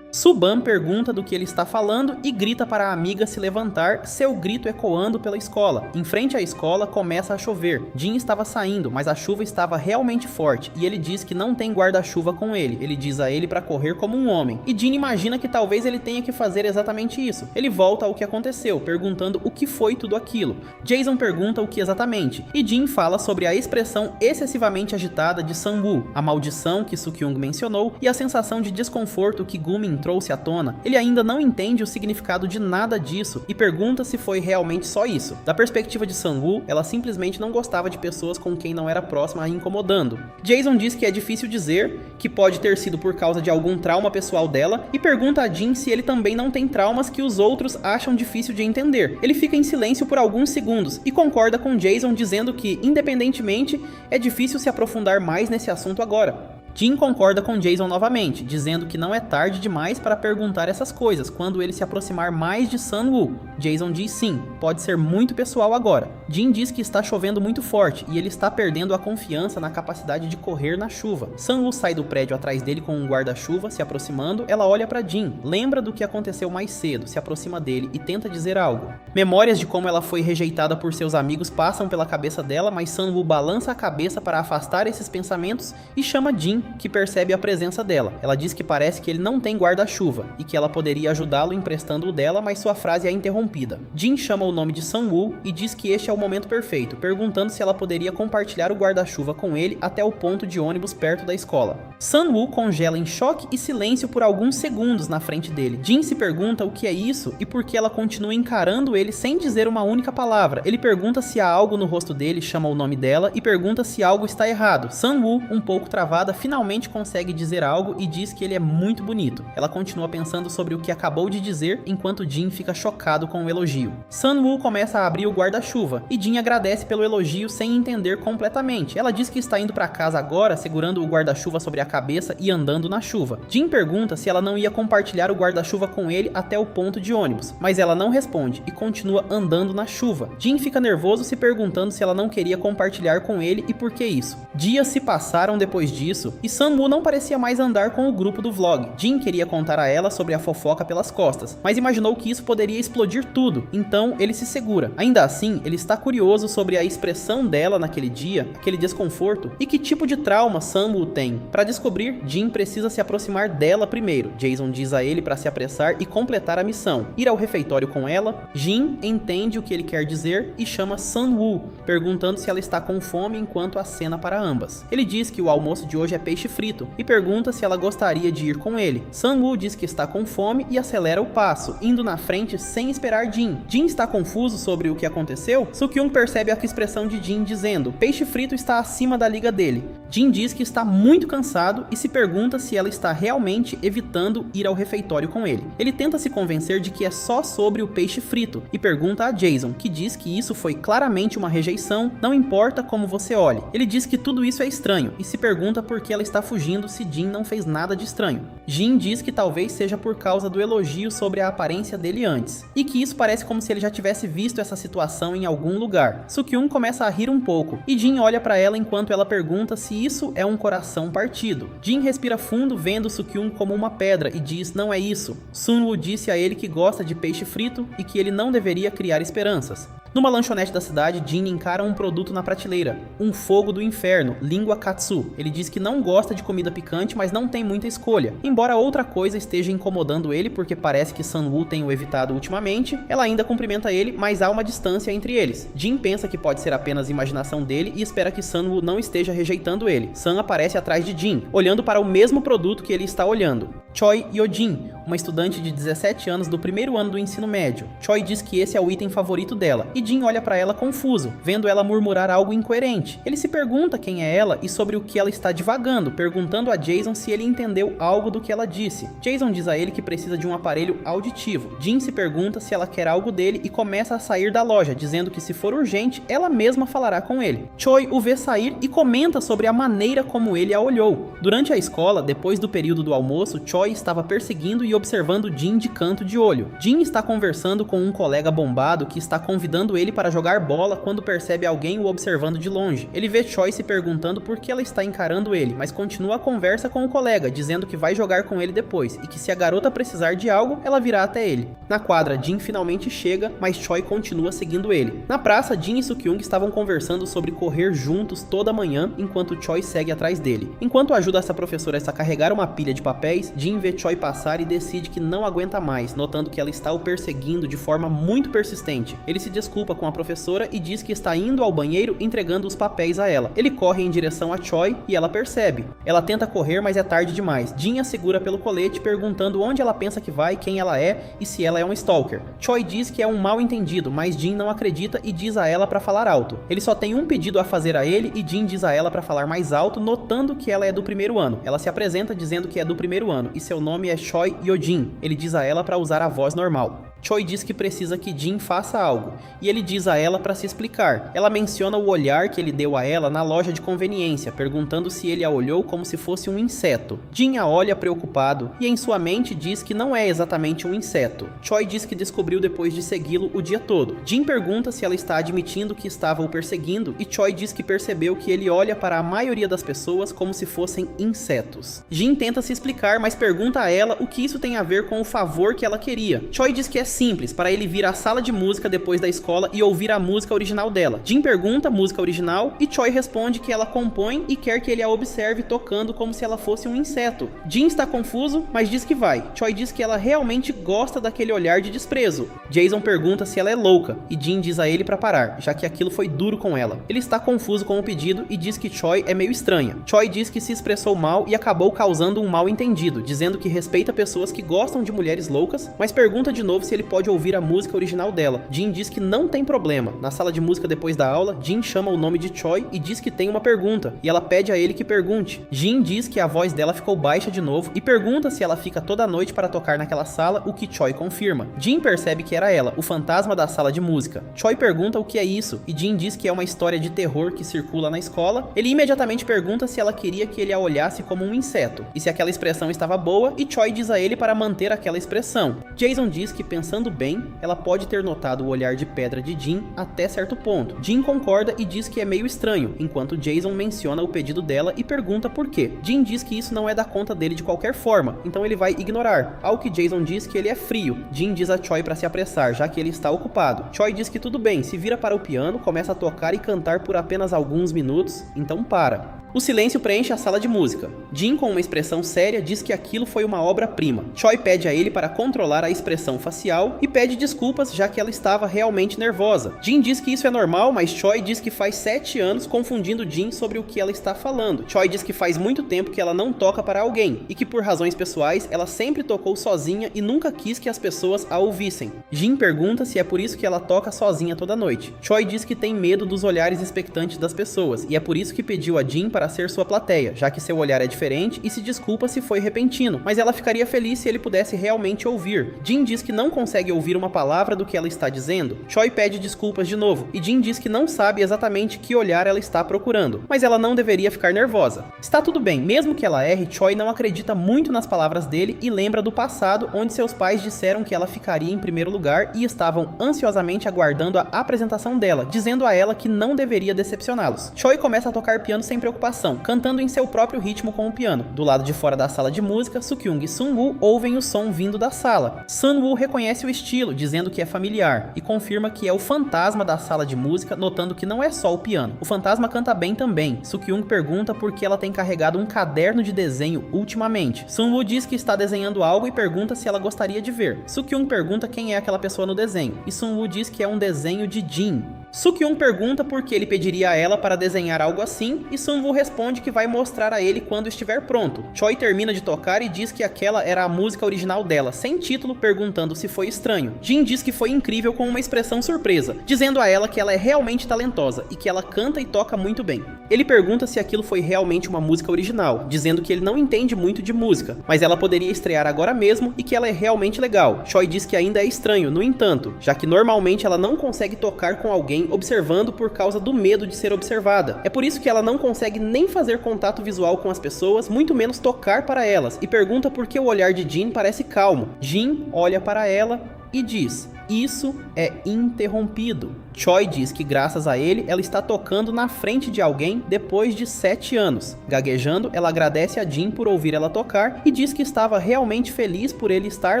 Suban pergunta do que ele está falando e grita para a amiga se levantar, seu grito ecoando pela escola. Em frente à escola começa a chover. Jin estava saindo, mas a chuva estava realmente forte e ele diz que não tem guarda-chuva com ele. Ele diz a ele para correr como um homem. E Jin imagina que talvez ele tenha que fazer exatamente isso. Ele volta ao que aconteceu, perguntando o que foi tudo aquilo. Jason pergunta o que exatamente, e Jin fala sobre a expressão excessivamente agitada de Sang-woo, a maldição que Sukyung mencionou e a sensação de desconforto que Gumin trouxe à tona. Ele ainda não entende o significado de nada disso e pergunta se foi realmente só isso. Da perspectiva de Sang-woo, ela simplesmente não gostava de pessoas com quem não era próxima a incomodando. Jason diz que é difícil dizer, que pode ter sido por causa de algum trauma pessoal dela e pergunta a Jin se ele também não tem traumas que os outros acham difícil de entender. Ele fica em silêncio por alguns segundos e concorda com Jason dizendo que, independentemente, é difícil se aprofundar mais nesse assunto agora. Jin concorda com Jason novamente, dizendo que não é tarde demais para perguntar essas coisas quando ele se aproximar mais de Sang-woo. Jason diz sim, pode ser muito pessoal agora. Jin diz que está chovendo muito forte e ele está perdendo a confiança na capacidade de correr na chuva. Sang-woo sai do prédio atrás dele com um guarda-chuva, se aproximando. Ela olha para Jin, lembra do que aconteceu mais cedo, se aproxima dele e tenta dizer algo. Memórias de como ela foi rejeitada por seus amigos passam pela cabeça dela, mas Sang-woo balança a cabeça para afastar esses pensamentos e chama Jin, que percebe a presença dela. Ela diz que parece que ele não tem guarda-chuva e que ela poderia ajudá-lo emprestando o dela, mas sua frase é interrompida. Jin chama o nome de Sang-woo e diz que este é o momento perfeito, perguntando se ela poderia compartilhar o guarda-chuva com ele até o ponto de ônibus perto da escola. Sang-woo congela em choque e silêncio por alguns segundos na frente dele. Jin se pergunta o que é isso e por que ela continua encarando ele sem dizer uma única palavra. Ele pergunta se há algo no rosto dele, chama o nome dela e pergunta se algo está errado. Sang-woo, um pouco travada, finalmente consegue dizer algo e diz que ele é muito bonito. Ela continua pensando sobre o que acabou de dizer, enquanto Jin fica chocado com o elogio. Sang-woo começa a abrir o guarda-chuva, e Jin agradece pelo elogio sem entender completamente. Ela diz que está indo para casa agora, segurando o guarda-chuva sobre a cabeça e andando na chuva. Jin pergunta se ela não ia compartilhar o guarda-chuva com ele até o ponto de ônibus, mas ela não responde e continua andando na chuva. Jin fica nervoso, se perguntando se ela não queria compartilhar com ele e por que isso. Dias se passaram depois disso, E Sang-woo não parecia mais andar com o grupo do vlog. Jin queria contar a ela sobre a fofoca pelas costas, mas imaginou que isso poderia explodir tudo, então ele se segura. Ainda assim, ele está curioso sobre a expressão dela naquele dia, aquele desconforto, e que tipo de trauma Sang-woo tem. Para descobrir, Jin precisa se aproximar dela primeiro. Jason diz a ele para se apressar e completar a missão. Ir ao refeitório com ela, Jin entende o que ele quer dizer e chama Sang-woo, perguntando se ela está com fome enquanto acena para ambas. Ele diz que o almoço de hoje é peixe frito e pergunta se ela gostaria de ir com ele. Sang-woo diz que está com fome e acelera o passo, indo na frente sem esperar Jin. Jin está confuso sobre o que aconteceu. Soo-kyung percebe a expressão de Jin dizendo: peixe frito está acima da liga dele. Jin diz que está muito cansado e se pergunta se ela está realmente evitando ir ao refeitório com ele. Ele tenta se convencer de que é só sobre o peixe frito e pergunta a Jason, que diz que isso foi claramente uma rejeição, não importa como você olhe. Ele diz que tudo isso é estranho e se pergunta por que ela está fugindo se Jin não fez nada de estranho. Jin diz que talvez seja por causa do elogio sobre a aparência dele antes, e que isso parece como se ele já tivesse visto essa situação em algum lugar. Soo-kyung começa a rir um pouco, e Jin olha para ela enquanto ela pergunta se isso é um coração partido. Jin respira fundo vendo Soo-kyung como uma pedra e diz: não é isso. Sun-woo disse a ele que gosta de peixe frito e que ele não deveria criar esperanças. Numa lanchonete da cidade, Jin encara um produto na prateleira, um fogo do inferno, língua katsu. Ele diz que não gosta de comida picante, mas não tem muita escolha. Embora outra coisa esteja incomodando ele, porque parece que Sang-woo tem o evitado ultimamente, ela ainda cumprimenta ele, mas há uma distância entre eles. Jin pensa que pode ser apenas imaginação dele e espera que Sang-woo não esteja rejeitando ele. Sang aparece atrás de Jin, olhando para o mesmo produto que ele está olhando. Choi Yojin, uma estudante de 17 anos do primeiro ano do ensino médio. Choi diz que esse é o item favorito dela, e Jin olha para ela confuso, vendo ela murmurar algo incoerente. Ele se pergunta quem é ela e sobre o que ela está divagando, perguntando a Jason se ele entendeu algo do que ela disse. Jason diz a ele que precisa de um aparelho auditivo. Jin se pergunta se ela quer algo dele e começa a sair da loja, dizendo que se for urgente, ela mesma falará com ele. Choi o vê sair e comenta sobre a maneira como ele a olhou. Durante a escola, depois do período do almoço, Choi estava perseguindo e observando Jin de canto de olho. Jin está conversando com um colega bombado que está convidando ele para jogar bola quando percebe alguém o observando de longe. Ele vê Choi se perguntando por que ela está encarando ele, mas continua a conversa com o colega, dizendo que vai jogar com ele depois e que se a garota precisar de algo, ela virá até ele. Na quadra, Jin finalmente chega, mas Choi continua seguindo ele. Na praça, Jin e Soo-kyung estavam conversando sobre correr juntos toda manhã, enquanto Choi segue atrás dele. Enquanto ajuda essa professora a carregar uma pilha de papéis, Jin vê Choi passar e decide que não aguenta mais, notando que ela está o perseguindo de forma muito persistente. Ele se desculpa com a professora e diz que está indo ao banheiro entregando os papéis a ela. Ele corre em direção a Choi e ela percebe. Ela tenta correr, mas é tarde demais. Jin a segura pelo colete, perguntando onde ela pensa que vai, quem ela é e se ela é um stalker. Choi diz que é um mal entendido, mas Jin não acredita e diz a ela para falar alto. Ele só tem um pedido a fazer a ele e Jin diz a ela para falar mais alto, notando que ela é do primeiro ano. Ela se apresenta dizendo que é do primeiro ano e seu nome é Choi Yojin. Ele diz a ela para usar a voz normal. Choi diz que precisa que Jin faça algo, e ele diz a ela para se explicar. Ela menciona o olhar que ele deu a ela na loja de conveniência, perguntando se ele a olhou como se fosse um inseto. Jin a olha preocupado, e em sua mente diz que não é exatamente um inseto. Choi diz que descobriu depois de segui-lo o dia todo. Jin pergunta se ela está admitindo que estava o perseguindo, e Choi diz que percebeu que ele olha para a maioria das pessoas como se fossem insetos. Jin tenta se explicar, mas pergunta a ela o que isso tem a ver com o favor que ela queria. Choi diz que é simples, para ele vir à sala de música depois da escola e ouvir a música original dela. Jin pergunta a música original e Choi responde que ela compõe e quer que ele a observe tocando como se ela fosse um inseto. Jin está confuso, mas diz que vai. Choi diz que ela realmente gosta daquele olhar de desprezo. Jason pergunta se ela é louca e Jin diz a ele para parar, já que aquilo foi duro com ela. Ele está confuso com o pedido e diz que Choi é meio estranha. Choi diz que se expressou mal e acabou causando um mal entendido, dizendo que respeita pessoas que gostam de mulheres loucas, mas pergunta de novo se ele pode ouvir a música original dela. Jin diz que não tem problema. Na sala de música depois da aula, Jin chama o nome de Choi e diz que tem uma pergunta, e ela pede a ele que pergunte. Jin diz que a voz dela ficou baixa de novo e pergunta se ela fica toda noite para tocar naquela sala, o que Choi confirma. Jin percebe que era ela, o fantasma da sala de música. Choi pergunta o que é isso, e Jin diz que é uma história de terror que circula na escola. Ele imediatamente pergunta se ela queria que ele a olhasse como um inseto, e se aquela expressão estava boa, e Choi diz a ele para manter aquela expressão. Jason diz que pensando pensando bem, ela pode ter notado o olhar de pedra de Jin até certo ponto. Jin concorda e diz que é meio estranho, enquanto Jason menciona o pedido dela e pergunta por quê. Jin diz que isso não é da conta dele de qualquer forma, então ele vai ignorar, ao que Jason diz que ele é frio. Jin diz a Choi para se apressar, já que ele está ocupado. Choi diz que tudo bem, se vira para o piano, começa a tocar e cantar por apenas alguns minutos, então para. O silêncio preenche a sala de música. Jin, com uma expressão séria, diz que aquilo foi uma obra-prima. Choi pede a ele para controlar a expressão facial e pede desculpas, já que ela estava realmente nervosa. Jin diz que isso é normal, mas Choi diz que faz 7 anos confundindo Jin sobre o que ela está falando. Choi diz que faz muito tempo que ela não toca para alguém, e que por razões pessoais, ela sempre tocou sozinha e nunca quis que as pessoas a ouvissem. Jin pergunta se é por isso que ela toca sozinha toda noite. Choi diz que tem medo dos olhares expectantes das pessoas, e é por isso que pediu a Jin para ser sua plateia, já que seu olhar é diferente, e se desculpa se foi repentino, mas ela ficaria feliz se ele pudesse realmente ouvir. Jin diz que não consegue ouvir uma palavra do que ela está dizendo. Choi pede desculpas de novo, e Jin diz que não sabe exatamente que olhar ela está procurando, mas ela não deveria ficar nervosa. Está tudo bem, mesmo que ela erre, Choi não acredita muito nas palavras dele e lembra do passado, onde seus pais disseram que ela ficaria em primeiro lugar e estavam ansiosamente aguardando a apresentação dela, dizendo a ela que não deveria decepcioná-los. Choi começa a tocar piano sem preocupação, cantando em seu próprio ritmo com o piano. Do lado de fora da sala de música, Sukyung e Sunwoo ouvem o som vindo da sala. Sunwoo reconhece o estilo, dizendo que é familiar, e confirma que é o fantasma da sala de música, notando que não é só o piano. O fantasma canta bem também. Sukyung pergunta por que ela tem carregado um caderno de desenho ultimamente. Sunwoo diz que está desenhando algo e pergunta se ela gostaria de ver. Sukyung pergunta quem é aquela pessoa no desenho, e Sunwoo diz que é um desenho de Jin. Sukyung pergunta por que ele pediria a ela para desenhar algo assim, e Sunwoo responde que vai mostrar a ele quando estiver pronto. Choi termina de tocar e diz que aquela era a música original dela, sem título, perguntando se foi estranho. Jin diz que foi incrível com uma expressão surpresa, dizendo a ela que ela é realmente talentosa e que ela canta e toca muito bem. Ele pergunta se aquilo foi realmente uma música original, dizendo que ele não entende muito de música, mas ela poderia estrear agora mesmo e que ela é realmente legal. Choi diz que ainda é estranho, no entanto, já que normalmente ela não consegue tocar com alguém observando por causa do medo de ser observada. É por isso que ela não consegue nem fazer contato visual com as pessoas, muito menos tocar para elas, e pergunta por que o olhar de Jin parece calmo. Jin olha para ela e diz: "Isso é interrompido." Choi diz que graças a ele, ela está tocando na frente de alguém depois de 7 anos. Gaguejando, ela agradece a Jin por ouvir ela tocar e diz que estava realmente feliz por ele estar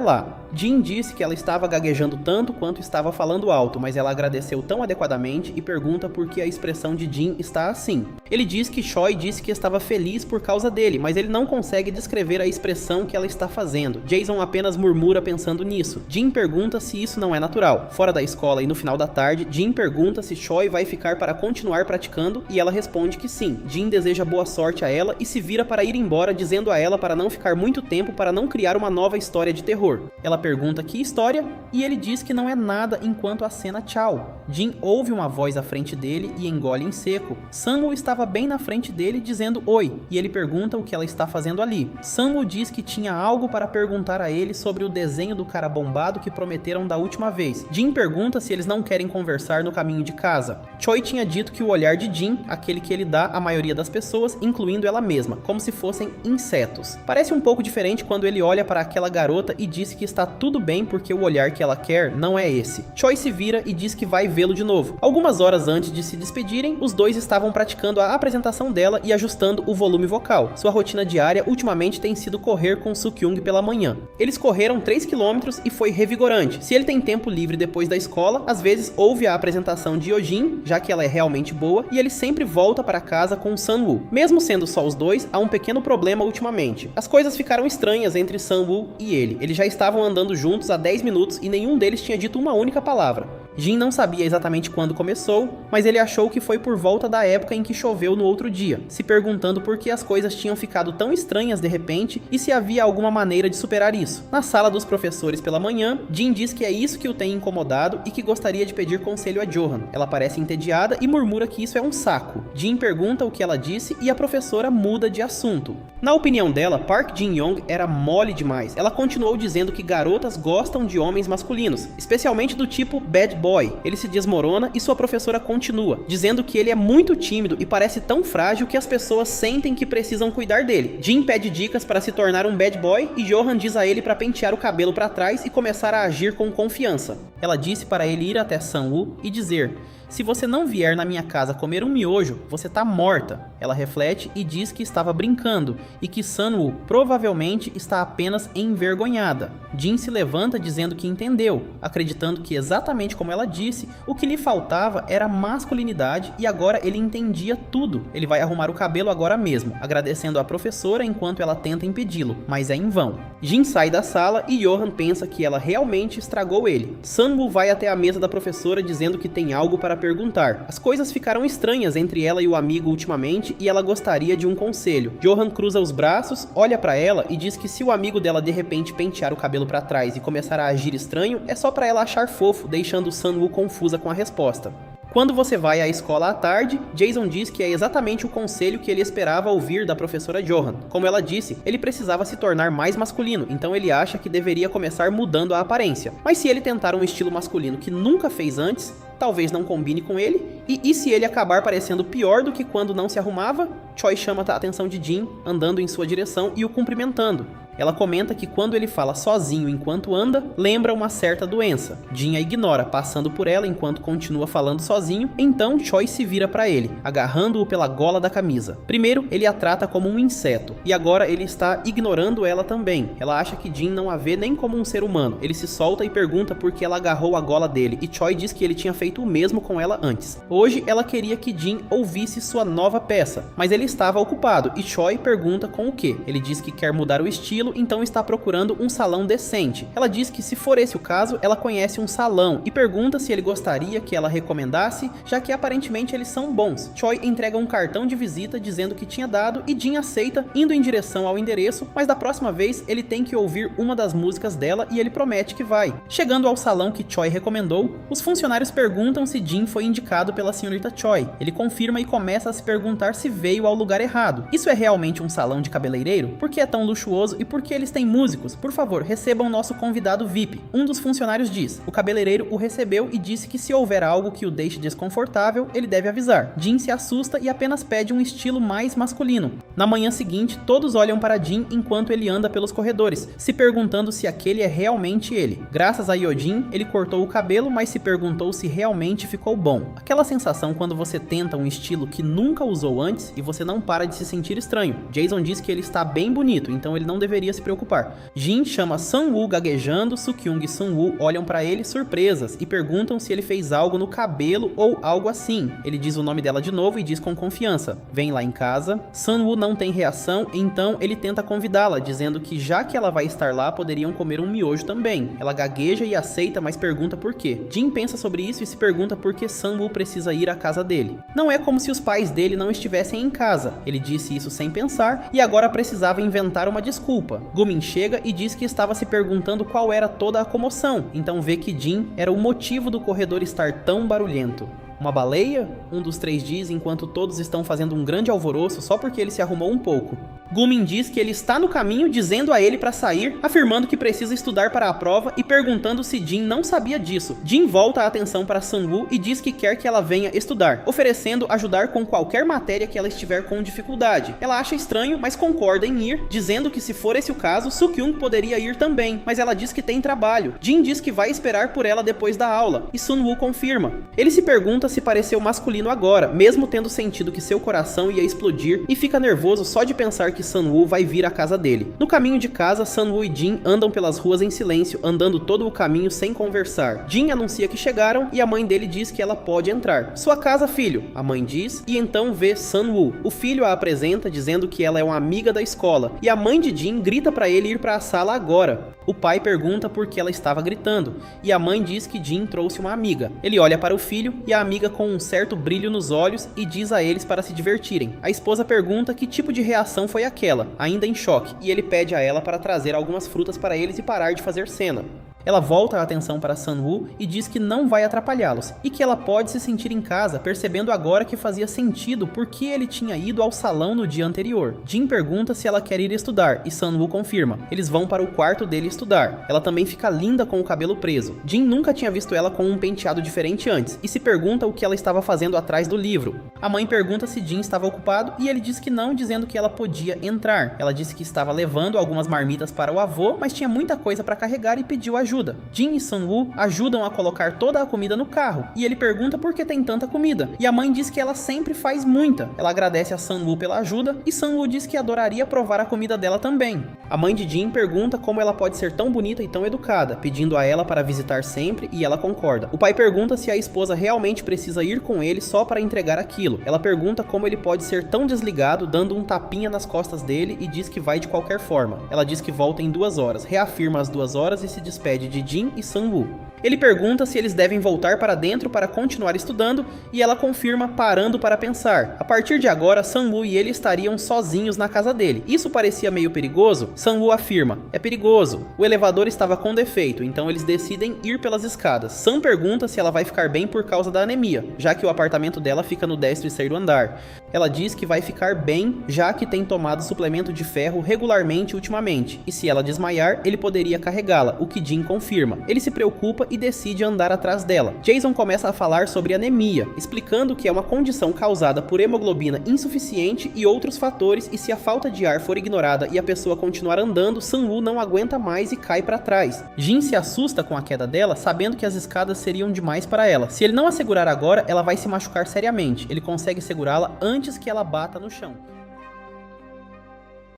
lá. Jin disse que ela estava gaguejando tanto quanto estava falando alto, mas ela agradeceu tão adequadamente e pergunta por que a expressão de Jin está assim. Ele diz que Choi disse que estava feliz por causa dele, mas ele não consegue descrever a expressão que ela está fazendo. Jason apenas murmura pensando nisso. Jin pergunta se isso não é natural. Fora da escola e no final da tarde, Jin pergunta se Choi vai ficar para continuar praticando e ela responde que sim. Jin deseja boa sorte a ela e se vira para ir embora, dizendo a ela para não ficar muito tempo para não criar uma nova história de terror. Ela pergunta que história e ele diz que não é nada enquanto acena tchau. Jin ouve uma voz à frente dele e engole em seco. Sunwoo estava bem na frente dele dizendo oi e ele pergunta o que ela está fazendo ali. Sunwoo diz que tinha algo para perguntar a ele sobre o desenho do cara bombado que prometeram da última vez. Jin pergunta se eles não querem conversar no caminho de casa. Choi tinha dito que o olhar de Jin, aquele que ele dá à maioria das pessoas, incluindo ela mesma, como se fossem insetos. Parece um pouco diferente quando ele olha para aquela garota e diz que está tudo bem porque o olhar que ela quer não é esse. Choi se vira e diz que vai vê-lo de novo. Algumas horas antes de se despedirem, os dois estavam praticando a apresentação dela e ajustando o volume vocal. Sua rotina diária ultimamente tem sido correr com Sukyung pela manhã. Eles correram 3 km e foi revigorante. Se ele tem tempo livre depois da escola, às vezes ouve a apresentação de Yojin, já que ela é realmente boa, e ele sempre volta para casa com Sunwoo. Mesmo sendo só os dois, há um pequeno problema ultimamente. As coisas ficaram estranhas entre Sunwoo e ele. Eles já estavam andando juntos há 10 minutos e nenhum deles tinha dito uma única palavra. Jin não sabia exatamente quando começou, mas ele achou que foi por volta da época em que choveu no outro dia, se perguntando por que as coisas tinham ficado tão estranhas de repente e se havia alguma maneira de superar isso. Na sala dos professores pela manhã, Jin diz que é isso que o tem incomodado e que gostaria de pedir conselho a Johan. Ela parece entediada e murmura que isso é um saco. Jin pergunta o que ela disse e a professora muda de assunto. Na opinião dela, Park Jin-young era mole demais. Ela continuou dizendo que garotas gostam de homens masculinos, especialmente do tipo bad boy. Ele se desmorona e sua professora continua, dizendo que ele é muito tímido e parece tão frágil que as pessoas sentem que precisam cuidar dele. Jin pede dicas para se tornar um bad boy e Johan diz a ele para pentear o cabelo para trás e começar a agir com confiança. Ela disse para ele ir até Sun-woo e dizer: "Se você não vier na minha casa comer um miojo, você tá morta." Ela reflete e diz que estava brincando e que Sun-woo provavelmente está apenas envergonhada. Jin se levanta dizendo que entendeu, acreditando que exatamente como ela disse, o que lhe faltava era masculinidade e agora ele entendia tudo. Ele vai arrumar o cabelo agora mesmo, agradecendo à professora enquanto ela tenta impedi-lo, mas é em vão. Jin sai da sala e Johan pensa que ela realmente estragou ele. Sun-woo vai até a mesa da professora dizendo que tem algo para perguntar. As coisas ficaram estranhas entre ela e o amigo ultimamente e ela gostaria de um conselho. Johan cruza os braços, olha pra ela e diz que se o amigo dela de repente pentear o cabelo pra trás e começar a agir estranho, é só pra ela achar fofo, deixando Sun-woo confusa com a resposta. Quando você vai à escola à tarde, Jason diz que é exatamente o conselho que ele esperava ouvir da professora Johan. Como ela disse, ele precisava se tornar mais masculino, então ele acha que deveria começar mudando a aparência. Mas se ele tentar um estilo masculino que nunca fez antes, talvez não combine com ele, e se ele acabar parecendo pior do que quando não se arrumava? Choi chama a atenção de Jin, andando em sua direção e o cumprimentando. Ela comenta que quando ele fala sozinho enquanto anda, lembra uma certa doença. Jin a ignora, passando por ela enquanto continua falando sozinho, então Choi se vira para ele, agarrando-o pela gola da camisa. Primeiro, ele a trata como um inseto, e agora ele está ignorando ela também. Ela acha que Jin não a vê nem como um ser humano. Ele se solta e pergunta por que ela agarrou a gola dele, e Choi diz que ele tinha feito o mesmo com ela antes. Hoje, ela queria que Jin ouvisse sua nova peça, mas ele estava ocupado, e Choi pergunta com o que. Ele diz que quer mudar o estilo, então está procurando um salão decente. Ela diz que se for esse o caso, ela conhece um salão e pergunta se ele gostaria que ela recomendasse, já que aparentemente eles são bons. Choi entrega um cartão de visita dizendo que tinha dado e Jin aceita, indo em direção ao endereço, mas da próxima vez ele tem que ouvir uma das músicas dela e ele promete que vai. Chegando ao salão que Choi recomendou, os funcionários perguntam se Jin foi indicado pela senhorita Choi. Ele confirma e começa a se perguntar se veio ao lugar errado. Isso é realmente um salão de cabeleireiro? Por que é tão luxuoso e por que eles têm músicos? Por favor, recebam nosso convidado VIP. Um dos funcionários diz. O cabeleireiro o recebeu e disse que se houver algo que o deixe desconfortável, ele deve avisar. Jin se assusta e apenas pede um estilo mais masculino. Na manhã seguinte, todos olham para Jin enquanto ele anda pelos corredores, se perguntando se aquele é realmente ele. Graças a Yojin, ele cortou o cabelo, mas se perguntou se realmente ficou bom. Aquela sensação quando você tenta um estilo que nunca usou antes e você não para de se sentir estranho. Jason diz que ele está bem bonito, então ele não deveria se preocupar. Jin chama Sun-woo gaguejando, Soo-kyung e Sun-woo olham pra ele surpresas e perguntam se ele fez algo no cabelo ou algo assim. Ele diz o nome dela de novo e diz com confiança. Vem lá em casa. Sun-woo não tem reação, então ele tenta convidá-la, dizendo que já que ela vai estar lá, poderiam comer um miojo também. Ela gagueja e aceita, mas pergunta por quê. Jin pensa sobre isso e se pergunta por que Sun-woo precisa ir à casa dele. Não é como se os pais dele não estivessem em casa. Ele disse isso sem pensar e agora precisava inventar uma desculpa. Gumin chega e diz que estava se perguntando qual era toda a comoção, então vê que Jin era o motivo do corredor estar tão barulhento. Uma baleia? Um dos três diz enquanto todos estão fazendo um grande alvoroço só porque ele se arrumou um pouco. Gumin diz que ele está no caminho dizendo a ele para sair, afirmando que precisa estudar para a prova e perguntando se Jin não sabia disso. Jin volta a atenção para Sun-woo e diz que quer que ela venha estudar, oferecendo ajudar com qualquer matéria que ela estiver com dificuldade. Ela acha estranho, mas concorda em ir, dizendo que se for esse o caso, Soo-kyung poderia ir também, mas ela diz que tem trabalho. Jin diz que vai esperar por ela depois da aula, e Sun-woo confirma. Ele se pergunta se pareceu masculino agora, mesmo tendo sentido que seu coração ia explodir, e fica nervoso só de pensar que Sun-woo vai vir à casa dele. No caminho de casa, Sun-woo e Jin andam pelas ruas em silêncio, andando todo o caminho sem conversar. Jin anuncia que chegaram e a mãe dele diz que ela pode entrar. Sua casa, filho, a mãe diz, e então vê Sun-woo. O filho a apresenta dizendo que ela é uma amiga da escola, e a mãe de Jin grita para ele ir para a sala agora. O pai pergunta por que ela estava gritando, e a mãe diz que Jin trouxe uma amiga. Ele olha para o filho e a amiga com um certo brilho nos olhos e diz a eles para se divertirem. A esposa pergunta que tipo de reação foi aquela, ainda em choque, e ele pede a ela para trazer algumas frutas para eles e parar de fazer cena. Ela volta a atenção para Sun-woo e diz que não vai atrapalhá-los, e que ela pode se sentir em casa, percebendo agora que fazia sentido porque ele tinha ido ao salão no dia anterior. Jin pergunta se ela quer ir estudar, e Sun-woo confirma. Eles vão para o quarto dele estudar. Ela também fica linda com o cabelo preso. Jin nunca tinha visto ela com um penteado diferente antes, e se pergunta o que ela estava fazendo atrás do livro. A mãe pergunta se Jin estava ocupado, e ele diz que não, dizendo que ela podia entrar. Ela disse que estava levando algumas marmitas para o avô, mas tinha muita coisa para carregar e pediu ajuda. Jin e Sun-woo ajudam a colocar toda a comida no carro, e ele pergunta por que tem tanta comida, e a mãe diz que ela sempre faz muita. Ela agradece a Sun-woo pela ajuda, e Sun-woo diz que adoraria provar a comida dela também. A mãe de Jin pergunta como ela pode ser tão bonita e tão educada, pedindo a ela para visitar sempre, e ela concorda. O pai pergunta se a esposa realmente precisa ir com ele só para entregar aquilo. Ela pergunta como ele pode ser tão desligado, dando um tapinha nas costas dele, e diz que vai de qualquer forma. Ela diz que volta em 2 horas, reafirma as 2 horas e se despede de Jin e Sun-woo. Ele pergunta se eles devem voltar para dentro para continuar estudando, e ela confirma, parando para pensar. A partir de agora, Sun-woo e ele estariam sozinhos na casa dele. Isso parecia meio perigoso? Sun-woo afirma: é perigoso. O elevador estava com defeito, então eles decidem ir pelas escadas. Sun pergunta se ela vai ficar bem por causa da anemia, já que o apartamento dela fica no 13º andar. Ela diz que vai ficar bem, já que tem tomado suplemento de ferro regularmente ultimamente, e se ela desmaiar, ele poderia carregá-la, o que Jin confirma. Ele se preocupa e decide andar atrás dela. Jason começa a falar sobre anemia, explicando que é uma condição causada por hemoglobina insuficiente e outros fatores, e se a falta de ar for ignorada e a pessoa continuar andando, Sun-woo não aguenta mais e cai para trás. Jin se assusta com a queda dela, sabendo que as escadas seriam demais para ela. Se ele não a segurar agora, ela vai se machucar seriamente. Ele consegue segurá-la antes que ela bata no chão.